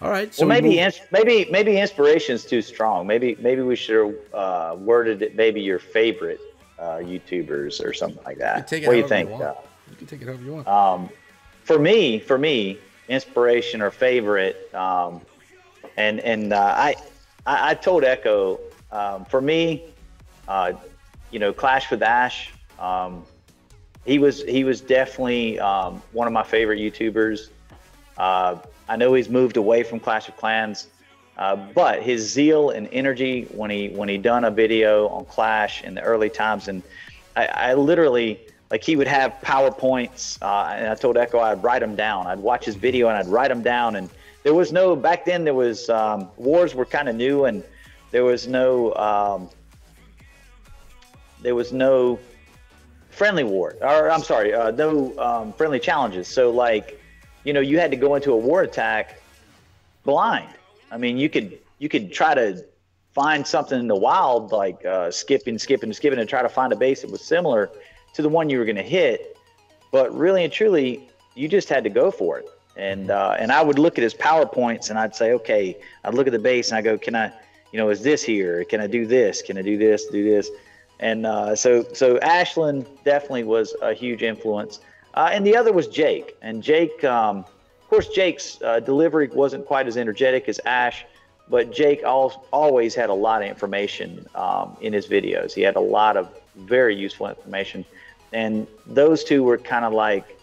All right. So well, maybe inspiration's too strong. Maybe we should have worded it. Maybe your favorite YouTubers or something like that. What do you think? You can take it however you want. For me, inspiration or favorite, I told Echo, for me, Clash with Ash. He was definitely one of my favorite YouTubers. I know he's moved away from Clash of Clans, but his zeal and energy when he done a video on Clash in the early times, and I literally, like, he would have PowerPoints, and I told Echo I'd write them down. I'd watch his video and I'd write them down. And there was no, back then there was, wars were kind of new, and there was no friendly war, or I'm sorry, no friendly challenges. So like, you had to go into a war attack blind. I mean, you could try to find something in the wild, like skipping and try to find a base that was similar to the one you were going to hit. But really and truly, you just had to go for it. And I would look at his PowerPoints and I'd say, okay, I'd look at the base and I go, can I, is this here? Can I do this? Can I do this? Do this? And so Ashland definitely was a huge influence. And the other was Jake. And Jake, of course, Jake's delivery wasn't quite as energetic as Ash, but Jake always had a lot of information in his videos. He had a lot of very useful information. And those two were kind of like,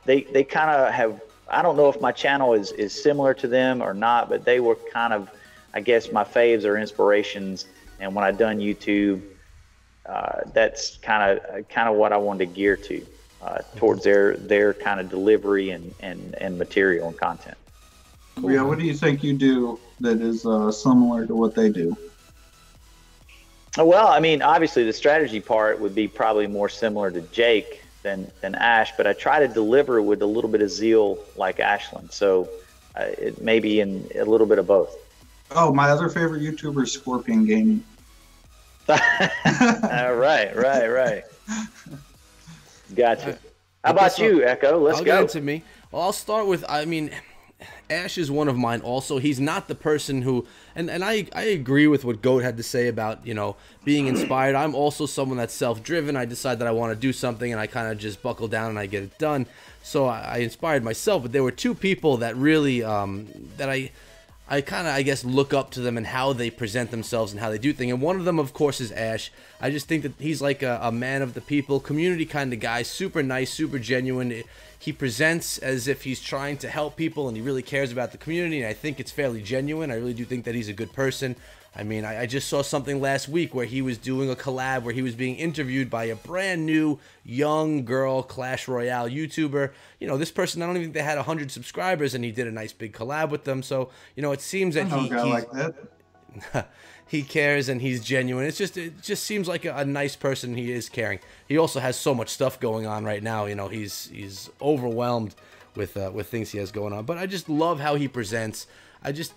they kind of have, I don't know if my channel is similar to them or not, but they were kind of, I guess, my faves or inspirations. And when I done YouTube, that's kind of what I wanted to gear to towards their kind of delivery and material and content. Cool. Yeah, what do you think you do that is similar to what they do? Well, I mean, obviously the strategy part would be probably more similar to Jake. than Ash, but I try to deliver with a little bit of zeal like Ashland. So it may be in a little bit of both. Oh, my other favorite YouTuber is Scorpion Gaming. Right. Gotcha. How about you, Echo? Let's go. Get into me. Well, I'll start with, I mean, Ash is one of mine also. He's not the person who, and I agree with what Goat had to say about, you know, being inspired. I'm also someone that's self-driven. I decide that I want to do something, and I kind of just buckle down and I get it done. So I inspired myself, but there were two people that really, that I kind of, I guess, look up to them and how they present themselves and how they do things. And one of them, of course, is Ash. I just think that he's like a man of the people, community kind of guy, super nice, super genuine. He presents as if he's trying to help people and he really cares about the community, and I think it's fairly genuine. I really do think that he's a good person. I mean, I just saw something last week where he was doing a collab where he was being interviewed by a brand new young girl Clash Royale YouTuber. You know, this person, I don't even think they had 100 subscribers, and he did a nice big collab with them. So, you know, it seems that he cares and he's genuine. It just seems like a nice person. He is caring. He also has so much stuff going on right now. You know, he's overwhelmed with things he has going on. But I just love how he presents.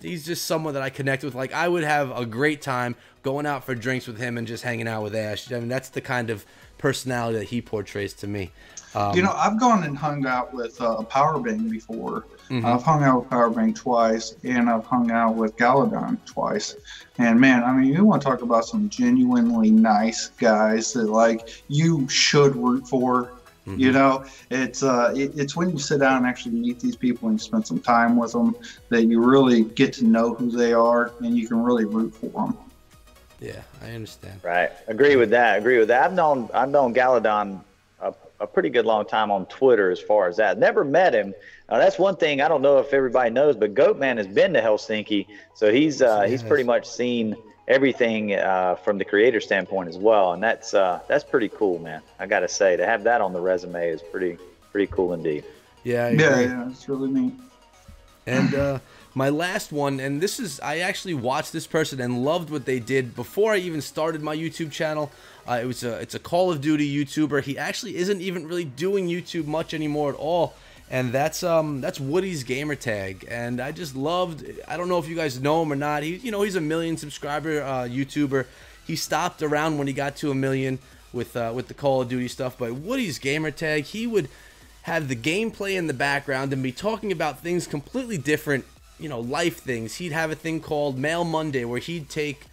He's just someone that I connect with. Like, I would have a great time going out for drinks with him and just hanging out with Ash. I mean, that's the kind of personality that he portrays to me. You know, I've gone and hung out with Powerbank before. Mm-hmm. I've hung out with Powerbank twice, and I've hung out with Galadon twice. And man, I mean, you want to talk about some genuinely nice guys that like you should root for. Mm-hmm. You know, it's when you sit down and actually meet these people and spend some time with them that you really get to know who they are, and you can really root for them. Yeah, I understand. Right, agree with that. I've known Galadon a pretty good long time on Twitter as far as that. Never met him. That's one thing I don't know if everybody knows, but Goatman has been to Helsinki, so he's pretty much seen everything from the creator standpoint as well, and that's pretty cool, man. I gotta say, to have that on the resume is pretty cool indeed. Yeah, it's really neat. And my last one, and this is, I actually watched this person and loved what they did before I even started my YouTube channel. It's a Call of Duty YouTuber. He actually isn't even really doing YouTube much anymore at all. And that's Woody's Gamertag, and I just loved. I don't know if you guys know him or not. He's a 1 million subscriber YouTuber. He stopped around when he got to 1 million with the Call of Duty stuff. But Woody's Gamertag, he would have the gameplay in the background and be talking about things completely different, you know, life things. He'd have a thing called Mail Monday where he'd take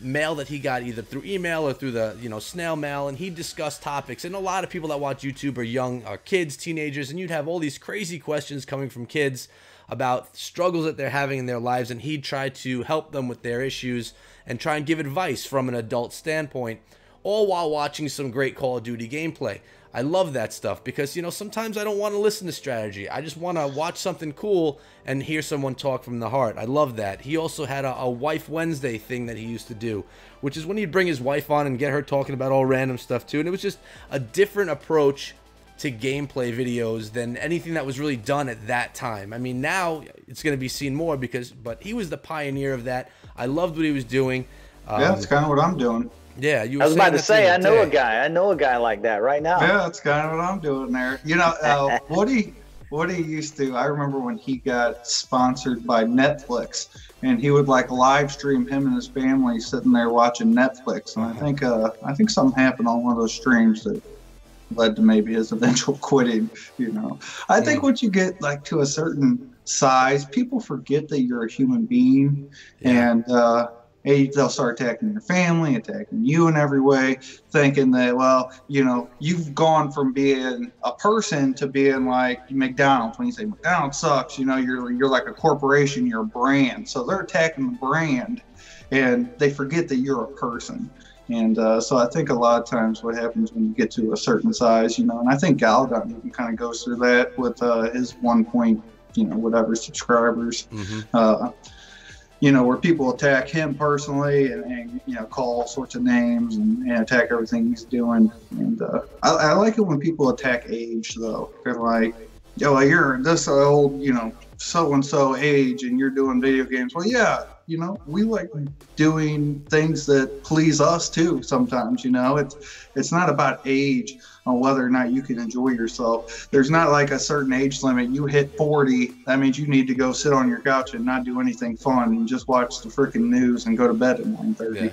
mail that he got either through email or through the, you know, snail mail, and he'd discuss topics. And a lot of people that watch YouTube are kids, teenagers, and you'd have all these crazy questions coming from kids about struggles that they're having in their lives, and he'd try to help them with their issues and try and give advice from an adult standpoint, all while watching some great Call of Duty gameplay. I love that stuff because, you know, sometimes I don't want to listen to strategy. I just want to watch something cool and hear someone talk from the heart. I love that. He also had a Wife Wednesday thing that he used to do, which is when he'd bring his wife on and get her talking about all random stuff too. And it was just a different approach to gameplay videos than anything that was really done at that time. I mean, now it's going to be seen more but he was the pioneer of that. I loved what he was doing. Yeah, that's kind of what I'm doing. Yeah, I was about to say, I know a guy like that right now. Yeah, that's kind of what I'm doing there. You know, Woody used to, I remember when he got sponsored by Netflix, and he would like live stream him and his family sitting there watching Netflix. And I think something happened on one of those streams that led to maybe his eventual quitting, you know. I think once you get like to a certain size, people forget that you're a human being, and they'll start attacking your family, attacking you in every way, thinking that, well, you know, you've gone from being a person to being like McDonald's. When you say McDonald's sucks, you know, you're like a corporation, you're a brand. So they're attacking the brand, and they forget that you're a person. And so I think a lot of times what happens when you get to a certain size, you know, and I think Galadon even kind of goes through that with his 1 point, you know, whatever subscribers. Mm-hmm. You know, where people attack him personally and you know, call all sorts of names and attack everything he's doing. And I like it when people attack age, though. They're like, Yeah, well, you're this old, so and so age, and you're doing video games. Well, yeah, we like doing things that please us too. Sometimes, it's not about age on whether or not you can enjoy yourself. There's not like a certain age limit. You hit 40, that means you need to go sit on your couch and not do anything fun and just watch the freaking news and go to bed at 9:30. Yeah.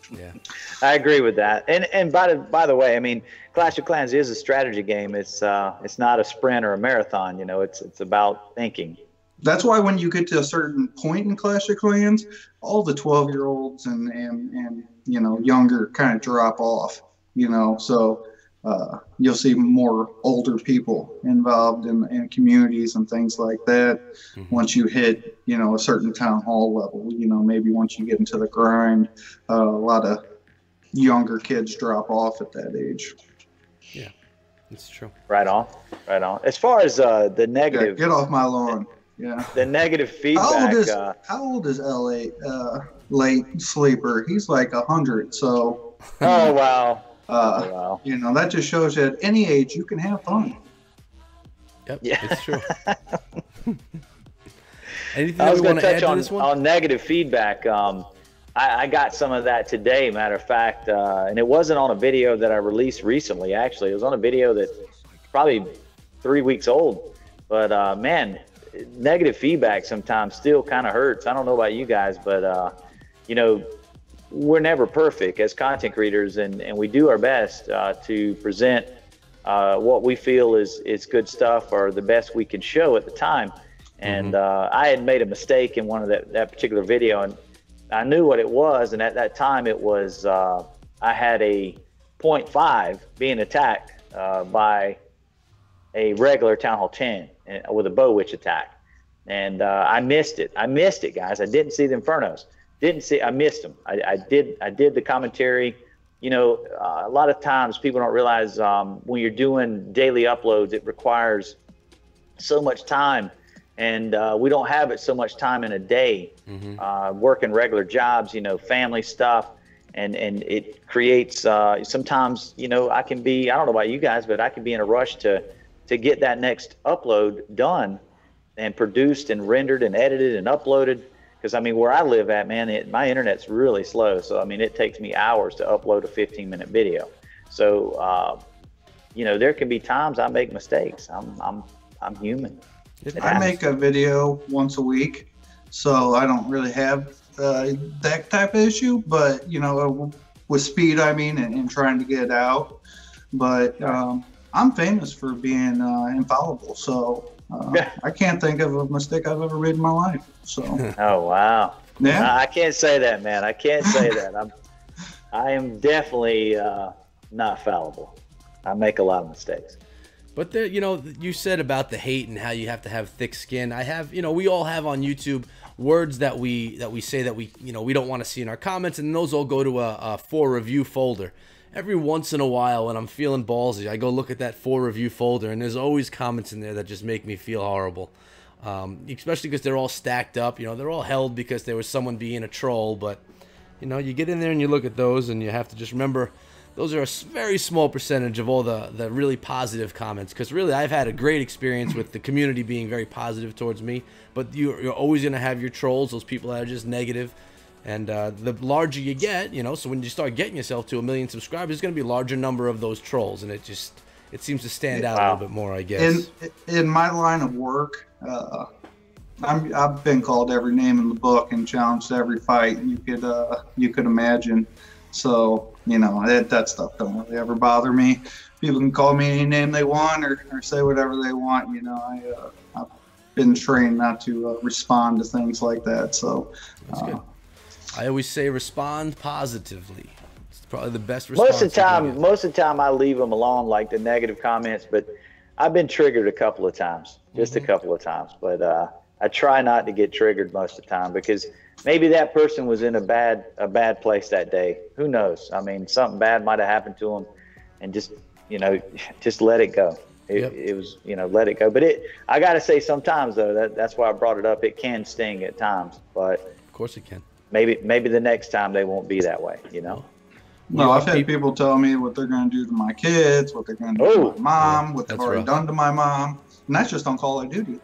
Yeah, I agree with that. And by the way, I mean, Clash of Clans is a strategy game. It's not a sprint or a marathon. It's about thinking. That's why when you get to a certain point in Clash of Clans, all the 12-year-olds and younger kind of drop off. So you'll see more older people involved in communities and things like that. Mm-hmm. Once you hit, a certain town hall level, maybe once you get into the grind, a lot of younger kids drop off at that age. Yeah, that's true. Right on. As far as the negative, get off my lawn. Yeah. The negative feedback. How old is LA late sleeper? He's like 100. So. Oh wow. Wow. That just shows you at any age you can have fun. Yep, yeah, it's true. Anything I was going to touch on negative feedback. I got some of that today, matter of fact, and it wasn't on a video that I released recently. Actually, it was on a video that's probably 3 weeks old. But man, negative feedback sometimes still kind of hurts. I don't know about you guys, but we're never perfect as content creators, and we do our best to present what we feel is good stuff or the best we can show at the time. And I had made a mistake in one of that particular video, and I knew what it was. And at that time, it was I had a 0.5 being attacked by a regular Town Hall 10 with a bow witch attack, and I missed it. Guys. I didn't see the Infernos. I missed them. I did the commentary. A lot of times people don't realize when you're doing daily uploads, it requires so much time, and we don't have it so much time in a day. Working regular jobs, family stuff, and it creates sometimes, I can be, I don't know about you guys, but I can be in a rush to get that next upload done and produced and rendered and edited and uploaded. Because, where I live at, man, my internet's really slow. So, it takes me hours to upload a 15-minute video. So, there can be times I make mistakes. I'm human. I make a video once a week, so I don't really have that type of issue. But, with speed, and trying to get it out. But I'm famous for being infallible, so... I can't think of a mistake I've ever made in my life. So. Oh wow. Yeah. I can't say that, man. I can't say that. I am definitely not fallible. I make a lot of mistakes. But there, you said about the hate and how you have to have thick skin. I have, we all have on YouTube words that we say that we don't want to see in our comments, and those all go to a for review folder. Every once in a while, when I'm feeling ballsy, I go look at that for review folder, and there's always comments in there that just make me feel horrible. Especially because they're all stacked up. They're all held because there was someone being a troll. But, you get in there and you look at those, and you have to just remember those are a very small percentage of all the really positive comments. Because really, I've had a great experience with the community being very positive towards me. But you're always going to have your trolls, those people that are just negative. And the larger you get, so when you start getting yourself to 1 million subscribers, there's going to be a larger number of those trolls, and it seems to stand out a little bit more, I guess. In my line of work, I've been called every name in the book and challenged every fight you could imagine. So that stuff don't really ever bother me. People can call me any name they want or say whatever they want. I've been trained not to respond to things like that. So. That's good. I always say respond positively. It's probably the best response. Most of the time I leave them alone, like the negative comments, but I've been triggered a couple of times, just a couple of times. But I try not to get triggered most of the time because maybe that person was in a bad place that day. Who knows? Something bad might have happened to them, and just let it go. It was, let it go. But I got to say sometimes though, that's why I brought it up. It can sting at times, but of course it can. Maybe the next time they won't be that way, No, I've had people tell me what they're going to do to my kids, what they're going to do to my mom, what they've already done to my mom. And that's just on Call of Duty.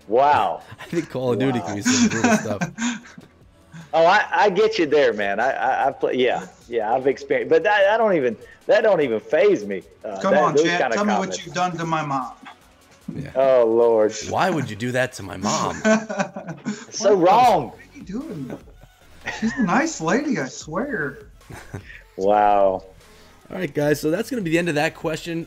Wow. I think Call of Duty can be some brutal stuff. Oh, I get you there, man. I play. Yeah, I've experienced, but that don't even faze me. Come on, Chad. Tell me what you've done to my mom. Yeah. Oh Lord. Why would you do that to my mom? So wrong. What are you doing? She's a nice lady, I swear. Wow. All right, guys. So that's going to be the end of that question.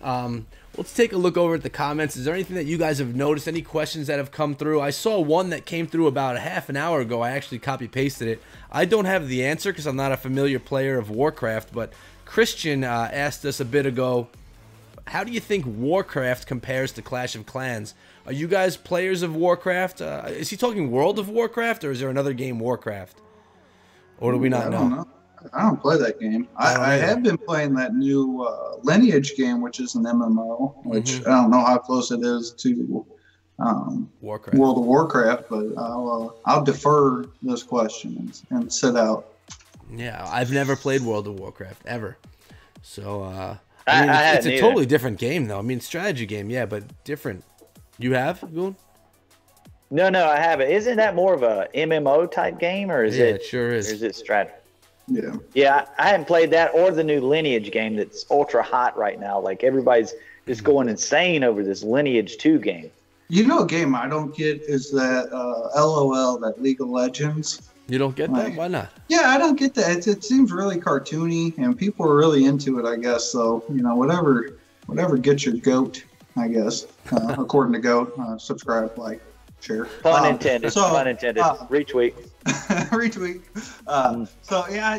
Let's take a look over at the comments. Is there anything that you guys have noticed? Any questions that have come through? I saw one that came through about a half an hour ago. I actually copy-pasted it. I don't have the answer because I'm not a familiar player of Warcraft, but Christian asked us a bit ago, how do you think Warcraft compares to Clash of Clans? Are you guys players of Warcraft? Is he talking World of Warcraft, or is there another game, Warcraft? Or do we not know? I don't play that game. I have been playing that new Lineage game, which is an MMO, which I don't know how close it is to Warcraft. World of Warcraft, but I'll defer this question and sit out. Yeah, I've never played World of Warcraft, ever. So, it's a either. totally different game, though. I mean, strategy game, yeah, but different. You have, Goon? No, I haven't. Isn't that more of a MMO type game, or is it sure is. Or is it strategy? Yeah. Yeah, I haven't played that or the new Lineage game that's ultra hot right now. Like everybody's just going insane over this Lineage 2 game. You know, a game I don't get is that LOL, that League of Legends. You don't get that? Why not? Yeah, I don't get that. It seems really cartoony, and people are really into it, I guess. So, whatever gets your goat, I guess, according to GOAT. Subscribe, like, share. Pun intended. Pun intended. Retweet. Retweet. So yeah,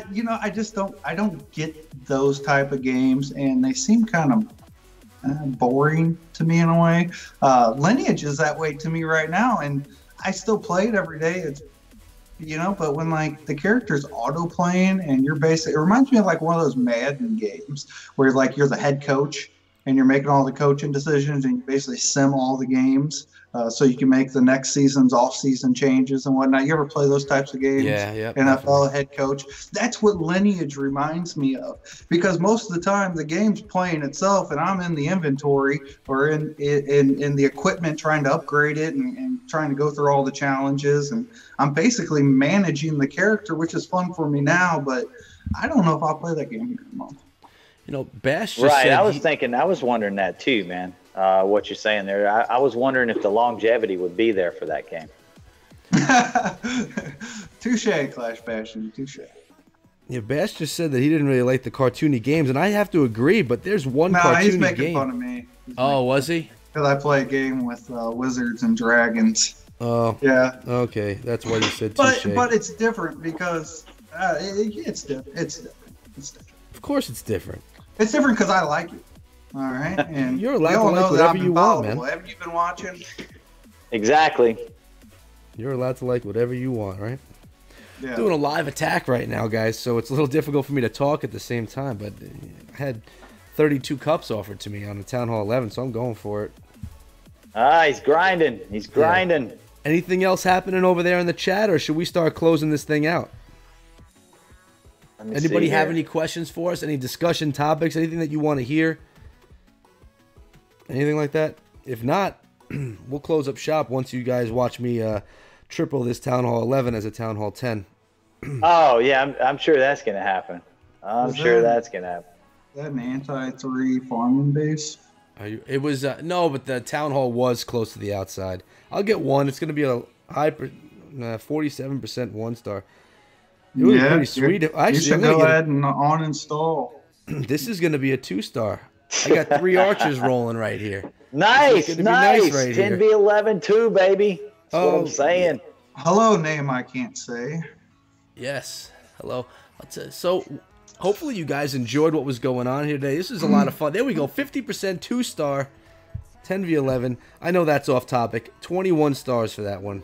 I don't get those type of games, and they seem kind of boring to me in a way. Lineage is that way to me right now, and I still play it every day. It's but when like the character's auto playing and you're it reminds me of like one of those Madden games where like you're the head coach and you're making all the coaching decisions and you basically sim all the games. So you can make the next season's off-season changes and whatnot. You ever play those types of games? Yeah. NFL head coach. That's what Lineage reminds me of, because most of the time the game's playing itself, and I'm in the inventory or in the equipment trying to upgrade it and trying to go through all the challenges, and I'm basically managing the character, which is fun for me now. But I don't know if I'll play that game here in a month. Bash just said I was wondering that too, man. What you're saying there. I was wondering if the longevity would be there for that game. Touche, Clash Bastion. Touche. Yeah, Bash just said that he didn't really like the cartoony games, and I have to agree, but there's one cartoony game. He's making fun of me. Was he? Because I play a game with wizards and dragons. Oh. Yeah. Okay, that's why you said touche. But it's different because it's different. It's different. Of course it's different. It's different because I like it. All right, and you're allowed to like whatever you want, man. Have you been watching? Exactly. You're allowed to like whatever you want, right? Yeah. Doing a live attack right now, guys, so it's a little difficult for me to talk at the same time. But I had 32 cups offered to me on the Town Hall 11, so I'm going for it. He's grinding. He's grinding. Yeah. Anything else happening over there in the chat, or should we start closing this thing out? Anybody have any questions for us? Any discussion topics? Anything that you want to hear? Anything like that? If not, we'll close up shop once you guys watch me triple this Town Hall 11 as a Town Hall 10. Oh, yeah, I'm sure that's going to happen. That's going to happen. Is that an anti-3 farming base? It was, no, but the Town Hall was close to the outside. I'll get one. It's going to be a high, 47% 1-star. It was pretty sweet. Actually, you should go ahead and on-install. This is going to be a 2-star. I got 3 archers rolling right here. Nice. Right 10v11 2, baby. That's what I'm saying. Hello, name I can't say. Yes. Hello. So, hopefully you guys enjoyed what was going on here today. This is a lot of fun. There we go. 50% 2-star, 10v11. I know that's off topic. 21 stars for that one.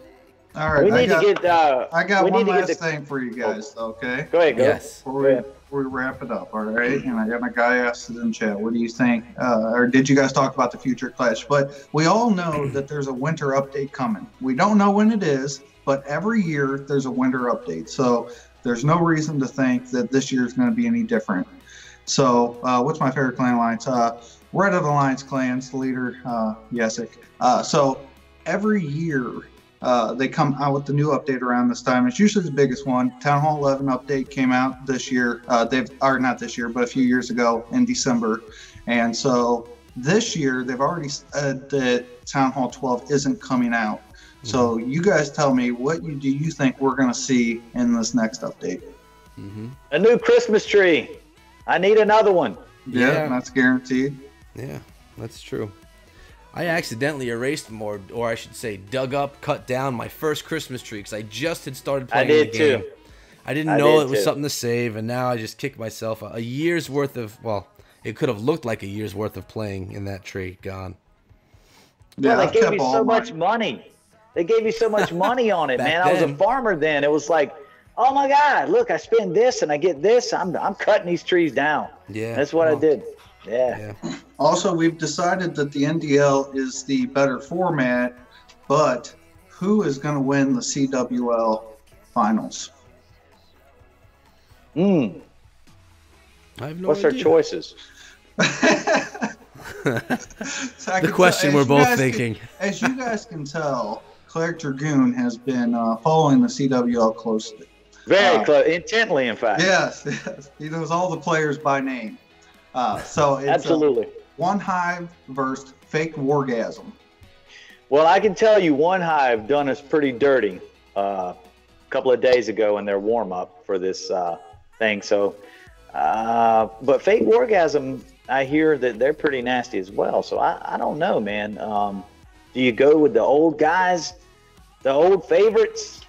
All right. I got one last thing for you guys, okay? Go ahead. Yes. Before we wrap it up, all right? And I got my guy asked it in chat. What do you think? Or did you guys talk about the future Clash? But we all know that there's a winter update coming. We don't know when it is, but every year there's a winter update. So there's no reason to think that this year is going to be any different. So what's my favorite clan alliance? Red of Alliance Clans, the leader, Yesik. So every year they come out with the new update around this time. It's usually the biggest one. Town Hall 11 update came out this year. Not this year, but a few years ago in December. And so this year they've already said that Town Hall 12 isn't coming out. So you guys tell me, what do you think we're going to see in this next update? A new Christmas tree. I need another one. Yeah, that's guaranteed. Yeah, that's true. I accidentally erased more, or I should say dug up, cut down my first Christmas tree because I just had started playing the game. Too. I didn't know it was something to save, and now I just kicked myself. A year's worth of, well, it could have looked like a year's worth of playing in that tree gone. Yeah, well, they gave you so much money. They gave you so much money on it, man. I was a farmer then. It was like, oh my God, look, I spend this and I get this. I'm cutting these trees down. Yeah, that's what I did. Yeah. Also, we've decided that the NDL is the better format, but who is going to win the CWL finals? I have no What's idea. our choices? The question we're both thinking. As you guys can tell, Cleric Dragoon has been following the CWL closely. Very close, intently, in fact. Yes. He knows all the players by name. So it's absolutely One Hive versus Fake Wargasm. Well, I can tell you One Hive done us pretty dirty a couple of days ago in their warm-up for this thing. So, but Fake Wargasm, I hear that they're pretty nasty as well. So I don't know, man. Do you go with the old guys, the old favorites,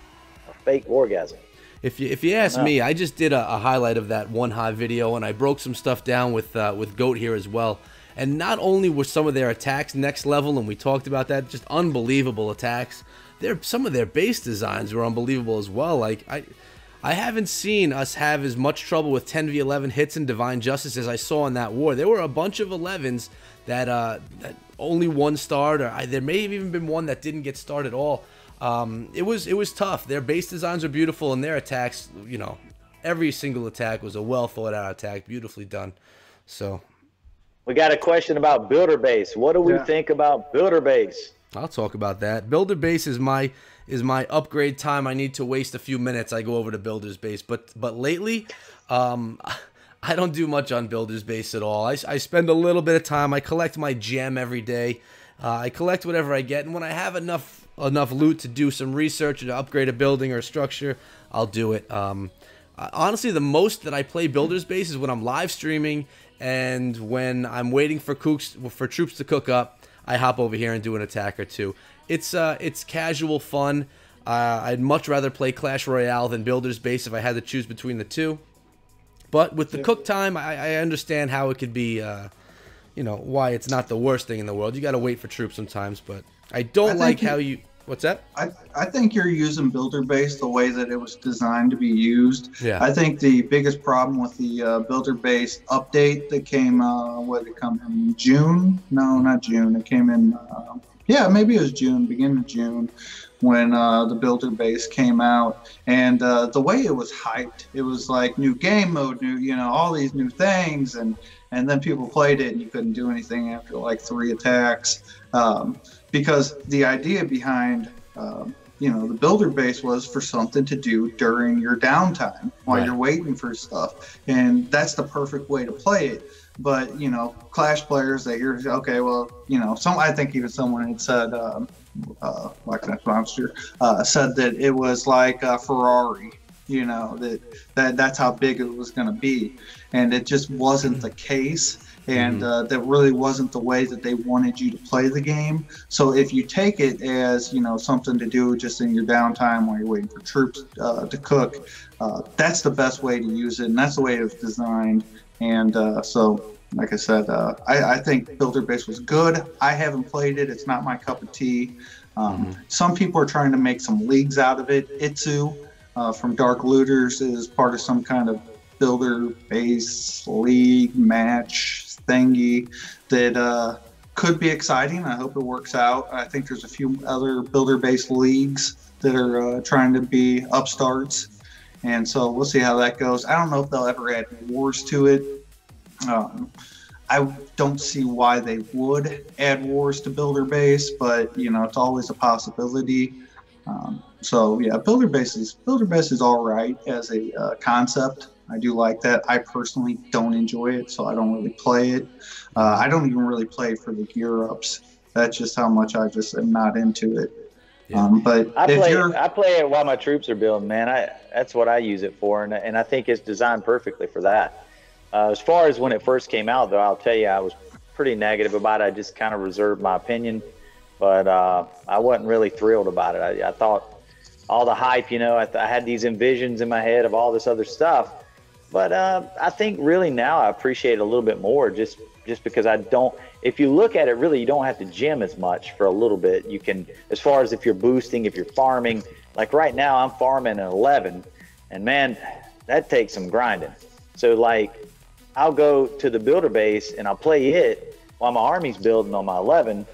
or Fake Wargasm? If you ask me, I just did a highlight of that One Hive video, and I broke some stuff down with Goat here as well. And not only were some of their attacks next level, and we talked about that, just unbelievable attacks. Some of their base designs were unbelievable as well. Like I haven't seen us have as much trouble with 10v11 hits in Divine Justice as I saw in that war. There were a bunch of 11s that only one starred, or there may have even been one that didn't get starred at all. It was tough. Their base designs are beautiful, and their attacks, you know, every single attack was a well thought out attack, beautifully done. So we got a question about builder base. What do we think about builder base? I'll talk about that. Builder base is my upgrade time. I need to waste a few minutes. I go over to builder's base, but lately, I don't do much on builder's base at all. I spend a little bit of time. I collect my gem every day. I collect whatever I get, and when I have enough loot to do some research or to upgrade a building or a structure, I'll do it. Honestly, the most that I play builder's base is when I'm live streaming and when I'm waiting for troops to cook up. I hop over here and do an attack or two. It's casual fun. I'd much rather play Clash Royale than builder's base if I had to choose between the two. But with the cook time, I understand how it could be, you know, why it's not the worst thing in the world. You got to wait for troops sometimes, but I don't like how you... What's that? I think you're using builder base the way that it was designed to be used. Yeah. I think the biggest problem with the builder base update that came, what did it come in June? No, not June. It came in, yeah, maybe it was June, beginning of June, when the builder base came out. And the way it was hyped, it was like new game mode, new, you know, all these new things, and then people played it and you couldn't do anything after like 3 attacks. Because the idea behind, you know, the builder base was for something to do during your downtime while you're waiting for stuff. And that's the perfect way to play it. But, you know, Clash players, they hear, okay, well, you know, I think even someone had said, like that monster, said that it was like a Ferrari, you know, that's how big it was going to be. And it just wasn't the case. And that really wasn't the way that they wanted you to play the game. So if you take it as, you know, something to do just in your downtime while you're waiting for troops to cook, that's the best way to use it, and that's the way it was designed. And so, like I said, I think builder base was good. I haven't played it. It's not my cup of tea. Some people are trying to make some leagues out of it. Itsu from Dark Looters is part of some kind of builder base league match thingy that could be exciting. I hope it works out. I think there's a few other builder-based leagues that are trying to be upstarts, and so we'll see how that goes. I don't know if they'll ever add wars to it. I don't see why they would add wars to builder base, but it's always a possibility. So yeah, builder base is all right as a concept. I do like that. I personally don't enjoy it, so I don't really play it. I don't even really play for the gear ups. That's just how much I just am not into it. Yeah. But I play it while my troops are building, man. That's what I use it for, and I think it's designed perfectly for that. As far as when it first came out, though, I'll tell you, I was pretty negative about it. I just kind of reserved my opinion, but I wasn't really thrilled about it. I thought all the hype, I had these envisions in my head of all this other stuff, but I think really now I appreciate it a little bit more, just because if you look at it, really, you don't have to gym as much for a little bit. You can, as far as if you're boosting, if you're farming, like right now I'm farming an 11, and man, that takes some grinding. So like, I'll go to the builder base and I'll play it while my army's building on my 11,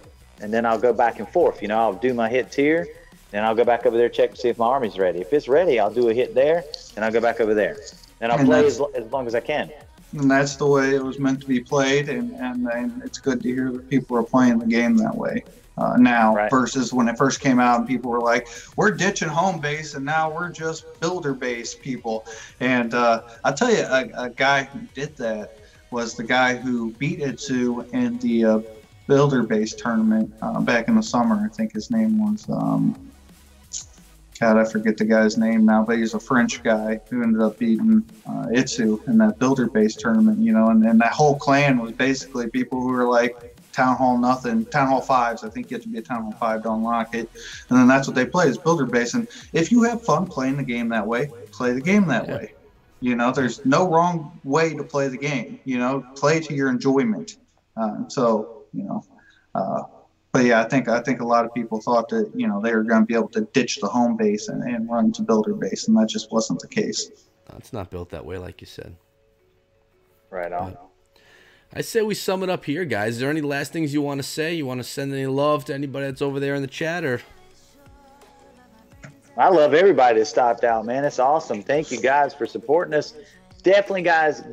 and then I'll go back and forth. I'll do my hits here, then I'll go back over there, check to see if my army's ready. If it's ready, I'll do a hit there, and I'll go back over there. And I'll play as long as I can. And that's the way it was meant to be played, and it's good to hear that people are playing the game that way now, right, versus when it first came out and people were like, we're ditching home base and now we're just builder base people. And I'll tell you, a guy who did that was the guy who beat Itsu in the builder base tournament back in the summer. I think his name was God, I forget the guy's name now, but he's a French guy who ended up beating Itsu in that builder base tournament, and that whole clan was basically people who were like Town Hall nothing, Town Hall 5s. I think you have to be a Town Hall 5 to unlock it. And then that's what they play is builder base. And if you have fun playing the game that way, play the game that way. There's no wrong way to play the game. Play to your enjoyment. But yeah, I think a lot of people thought that they were going to be able to ditch the home base and run to builder base, and that just wasn't the case. It's not built that way, like you said. Right on. I say we sum it up here, guys. Is there any last things you want to say? You want to send any love to anybody that's over there in the chat, or? I love everybody that stopped out, man. It's awesome. Thank you guys for supporting us. Definitely, guys,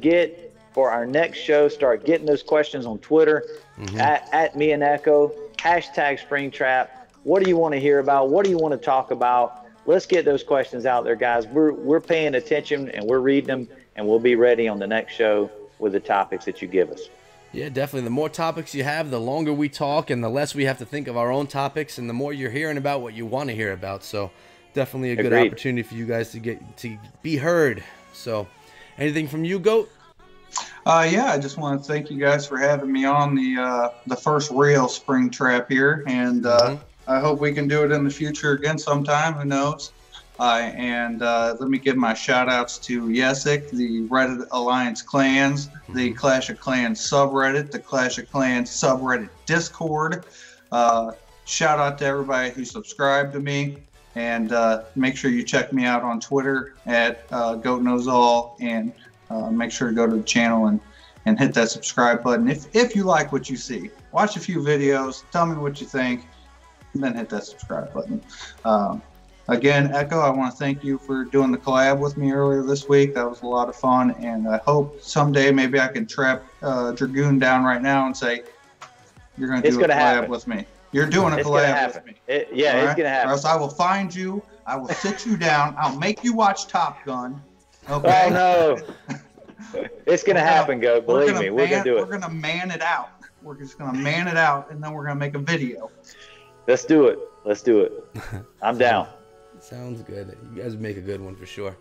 for our next show, start getting those questions on Twitter at me and Echo. #Springtrap. What do you want to hear about? What do you want to talk about? Let's get those questions out there, guys. We're paying attention and we're reading them, and we'll be ready on the next show with the topics that you give us. Yeah, definitely. The more topics you have, the longer we talk, and the less we have to think of our own topics, and the more you're hearing about what you want to hear about. So definitely a good opportunity for you guys to be heard. So anything from you, Goat? Yeah, I just want to thank you guys for having me on the first real spring trap here, and I hope we can do it in the future again sometime. Who knows? And let me give my shout outs to Yesik, the Reddit Alliance Clans, the Clash of Clans subreddit, the Clash of Clans subreddit Discord. Shout out to everybody who subscribed to me, and make sure you check me out on Twitter at Goat Knows All, and make sure to go to the channel and hit that subscribe button. If you like what you see, watch a few videos, tell me what you think, and then hit that subscribe button. Again, Echo, I want to thank you for doing the collab with me earlier this week. That was a lot of fun, and I hope someday maybe I can trap Dragoon down right now and say, you're going to do a collab with me. You're doing a collab with me. It's going to happen. Or else I will find you, I will sit you down, I'll make you watch Top Gun. Okay? Oh, no. It's going to happen, Go. Believe me, we're going to do it. We're going to man it out. We're just going to man it out, and then we're going to make a video. Let's do it. Let's do it. I'm down. Sounds good. You guys make a good one for sure.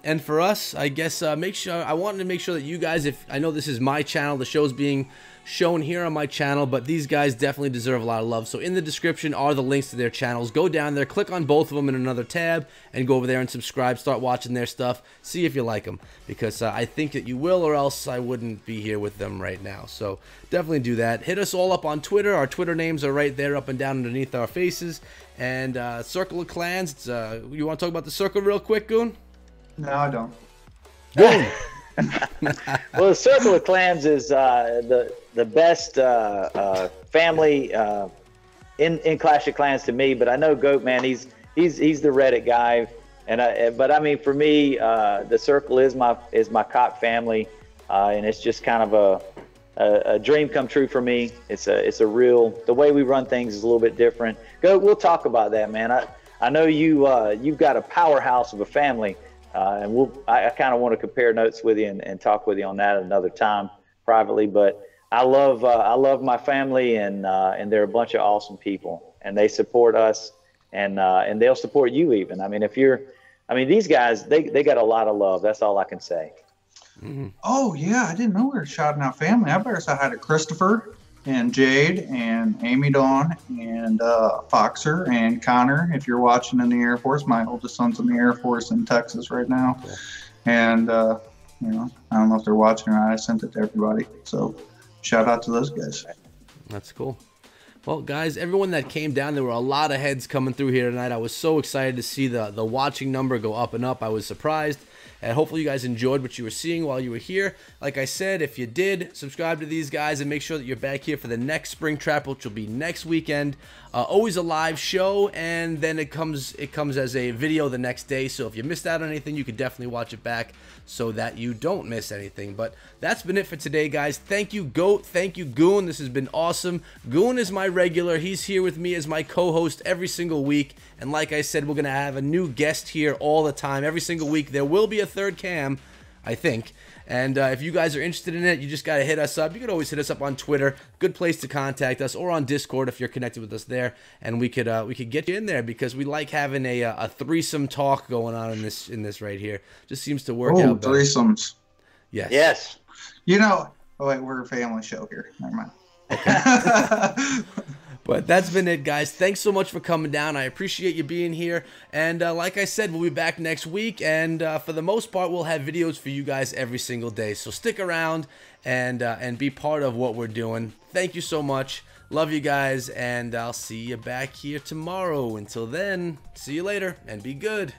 And for us, I guess I wanted to make sure that you guys, if I know this is my channel, the show's being shown here on my channel, but these guys definitely deserve a lot of love. So in the description are the links to their channels. Go down there, click on both of them in another tab, and go over there and subscribe. Start watching their stuff. See if you like them, because I think that you will, or else I wouldn't be here with them right now. So definitely do that. Hit us all up on Twitter. Our Twitter names are right there, up and down underneath our faces. And Circle of Clans. You want to talk about the circle real quick, Goon? No, I don't. Goon. Well, the Circle of Clans is the best family in Clash of Clans to me. But I know Goat, man, he's the Reddit guy, but I mean, for me, the Circle is my cock family, and it's just kind of a dream come true for me. It's a real, the way we run things is a little bit different. We'll talk about that, man. I know you've got a powerhouse of a family, and I kind of want to compare notes with you and talk with you on that another time privately. But I love my family, and they're a bunch of awesome people, and they support us, and they'll support you even. I mean, these guys, they got a lot of love. That's all I can say. Mm-hmm. Oh yeah, I didn't know we were shouting out family. I better say hi to Christopher and Jade and Amy Dawn and Foxer and Connor. If you're watching in the Air Force, my oldest son's in the Air Force in Texas right now. Cool. And I don't know if they're watching or not. I sent it to everybody. So shout out to those guys. That's cool. Well, guys, everyone that came down, there were a lot of heads coming through here tonight. I was so excited to see the watching number go up and up. I was surprised. And hopefully you guys enjoyed what you were seeing while you were here. Like I said, if you did, subscribe to these guys and make sure that you're back here for the next Spring Trap, which will be next weekend. Always a live show, and then it comes as a video the next day. So if you missed out on anything, you could definitely watch it back so that you don't miss anything. But that's been it for today, guys. Thank you, Goat. Thank you, Goon. This has been awesome. Goon is my regular. He's here with me as my co-host every single week. And like I said, we're going to have a new guest here all the time. Every single week, there will be a third cam, I think. And if you guys are interested in it, you just got to hit us up. You can always hit us up on Twitter. Good place to contact us, or on Discord if you're connected with us there. And we could get you in there, because we like having a threesome talk going on in this right here. Just seems to work out better. Threesomes. Yes. Yes. Oh wait, we're a family show here. Never mind. Okay. But that's been it, guys. Thanks so much for coming down. I appreciate you being here. And like I said, we'll be back next week. And for the most part, we'll have videos for you guys every single day. So stick around and be part of what we're doing. Thank you so much. Love you guys. And I'll see you back here tomorrow. Until then, see you later and be good.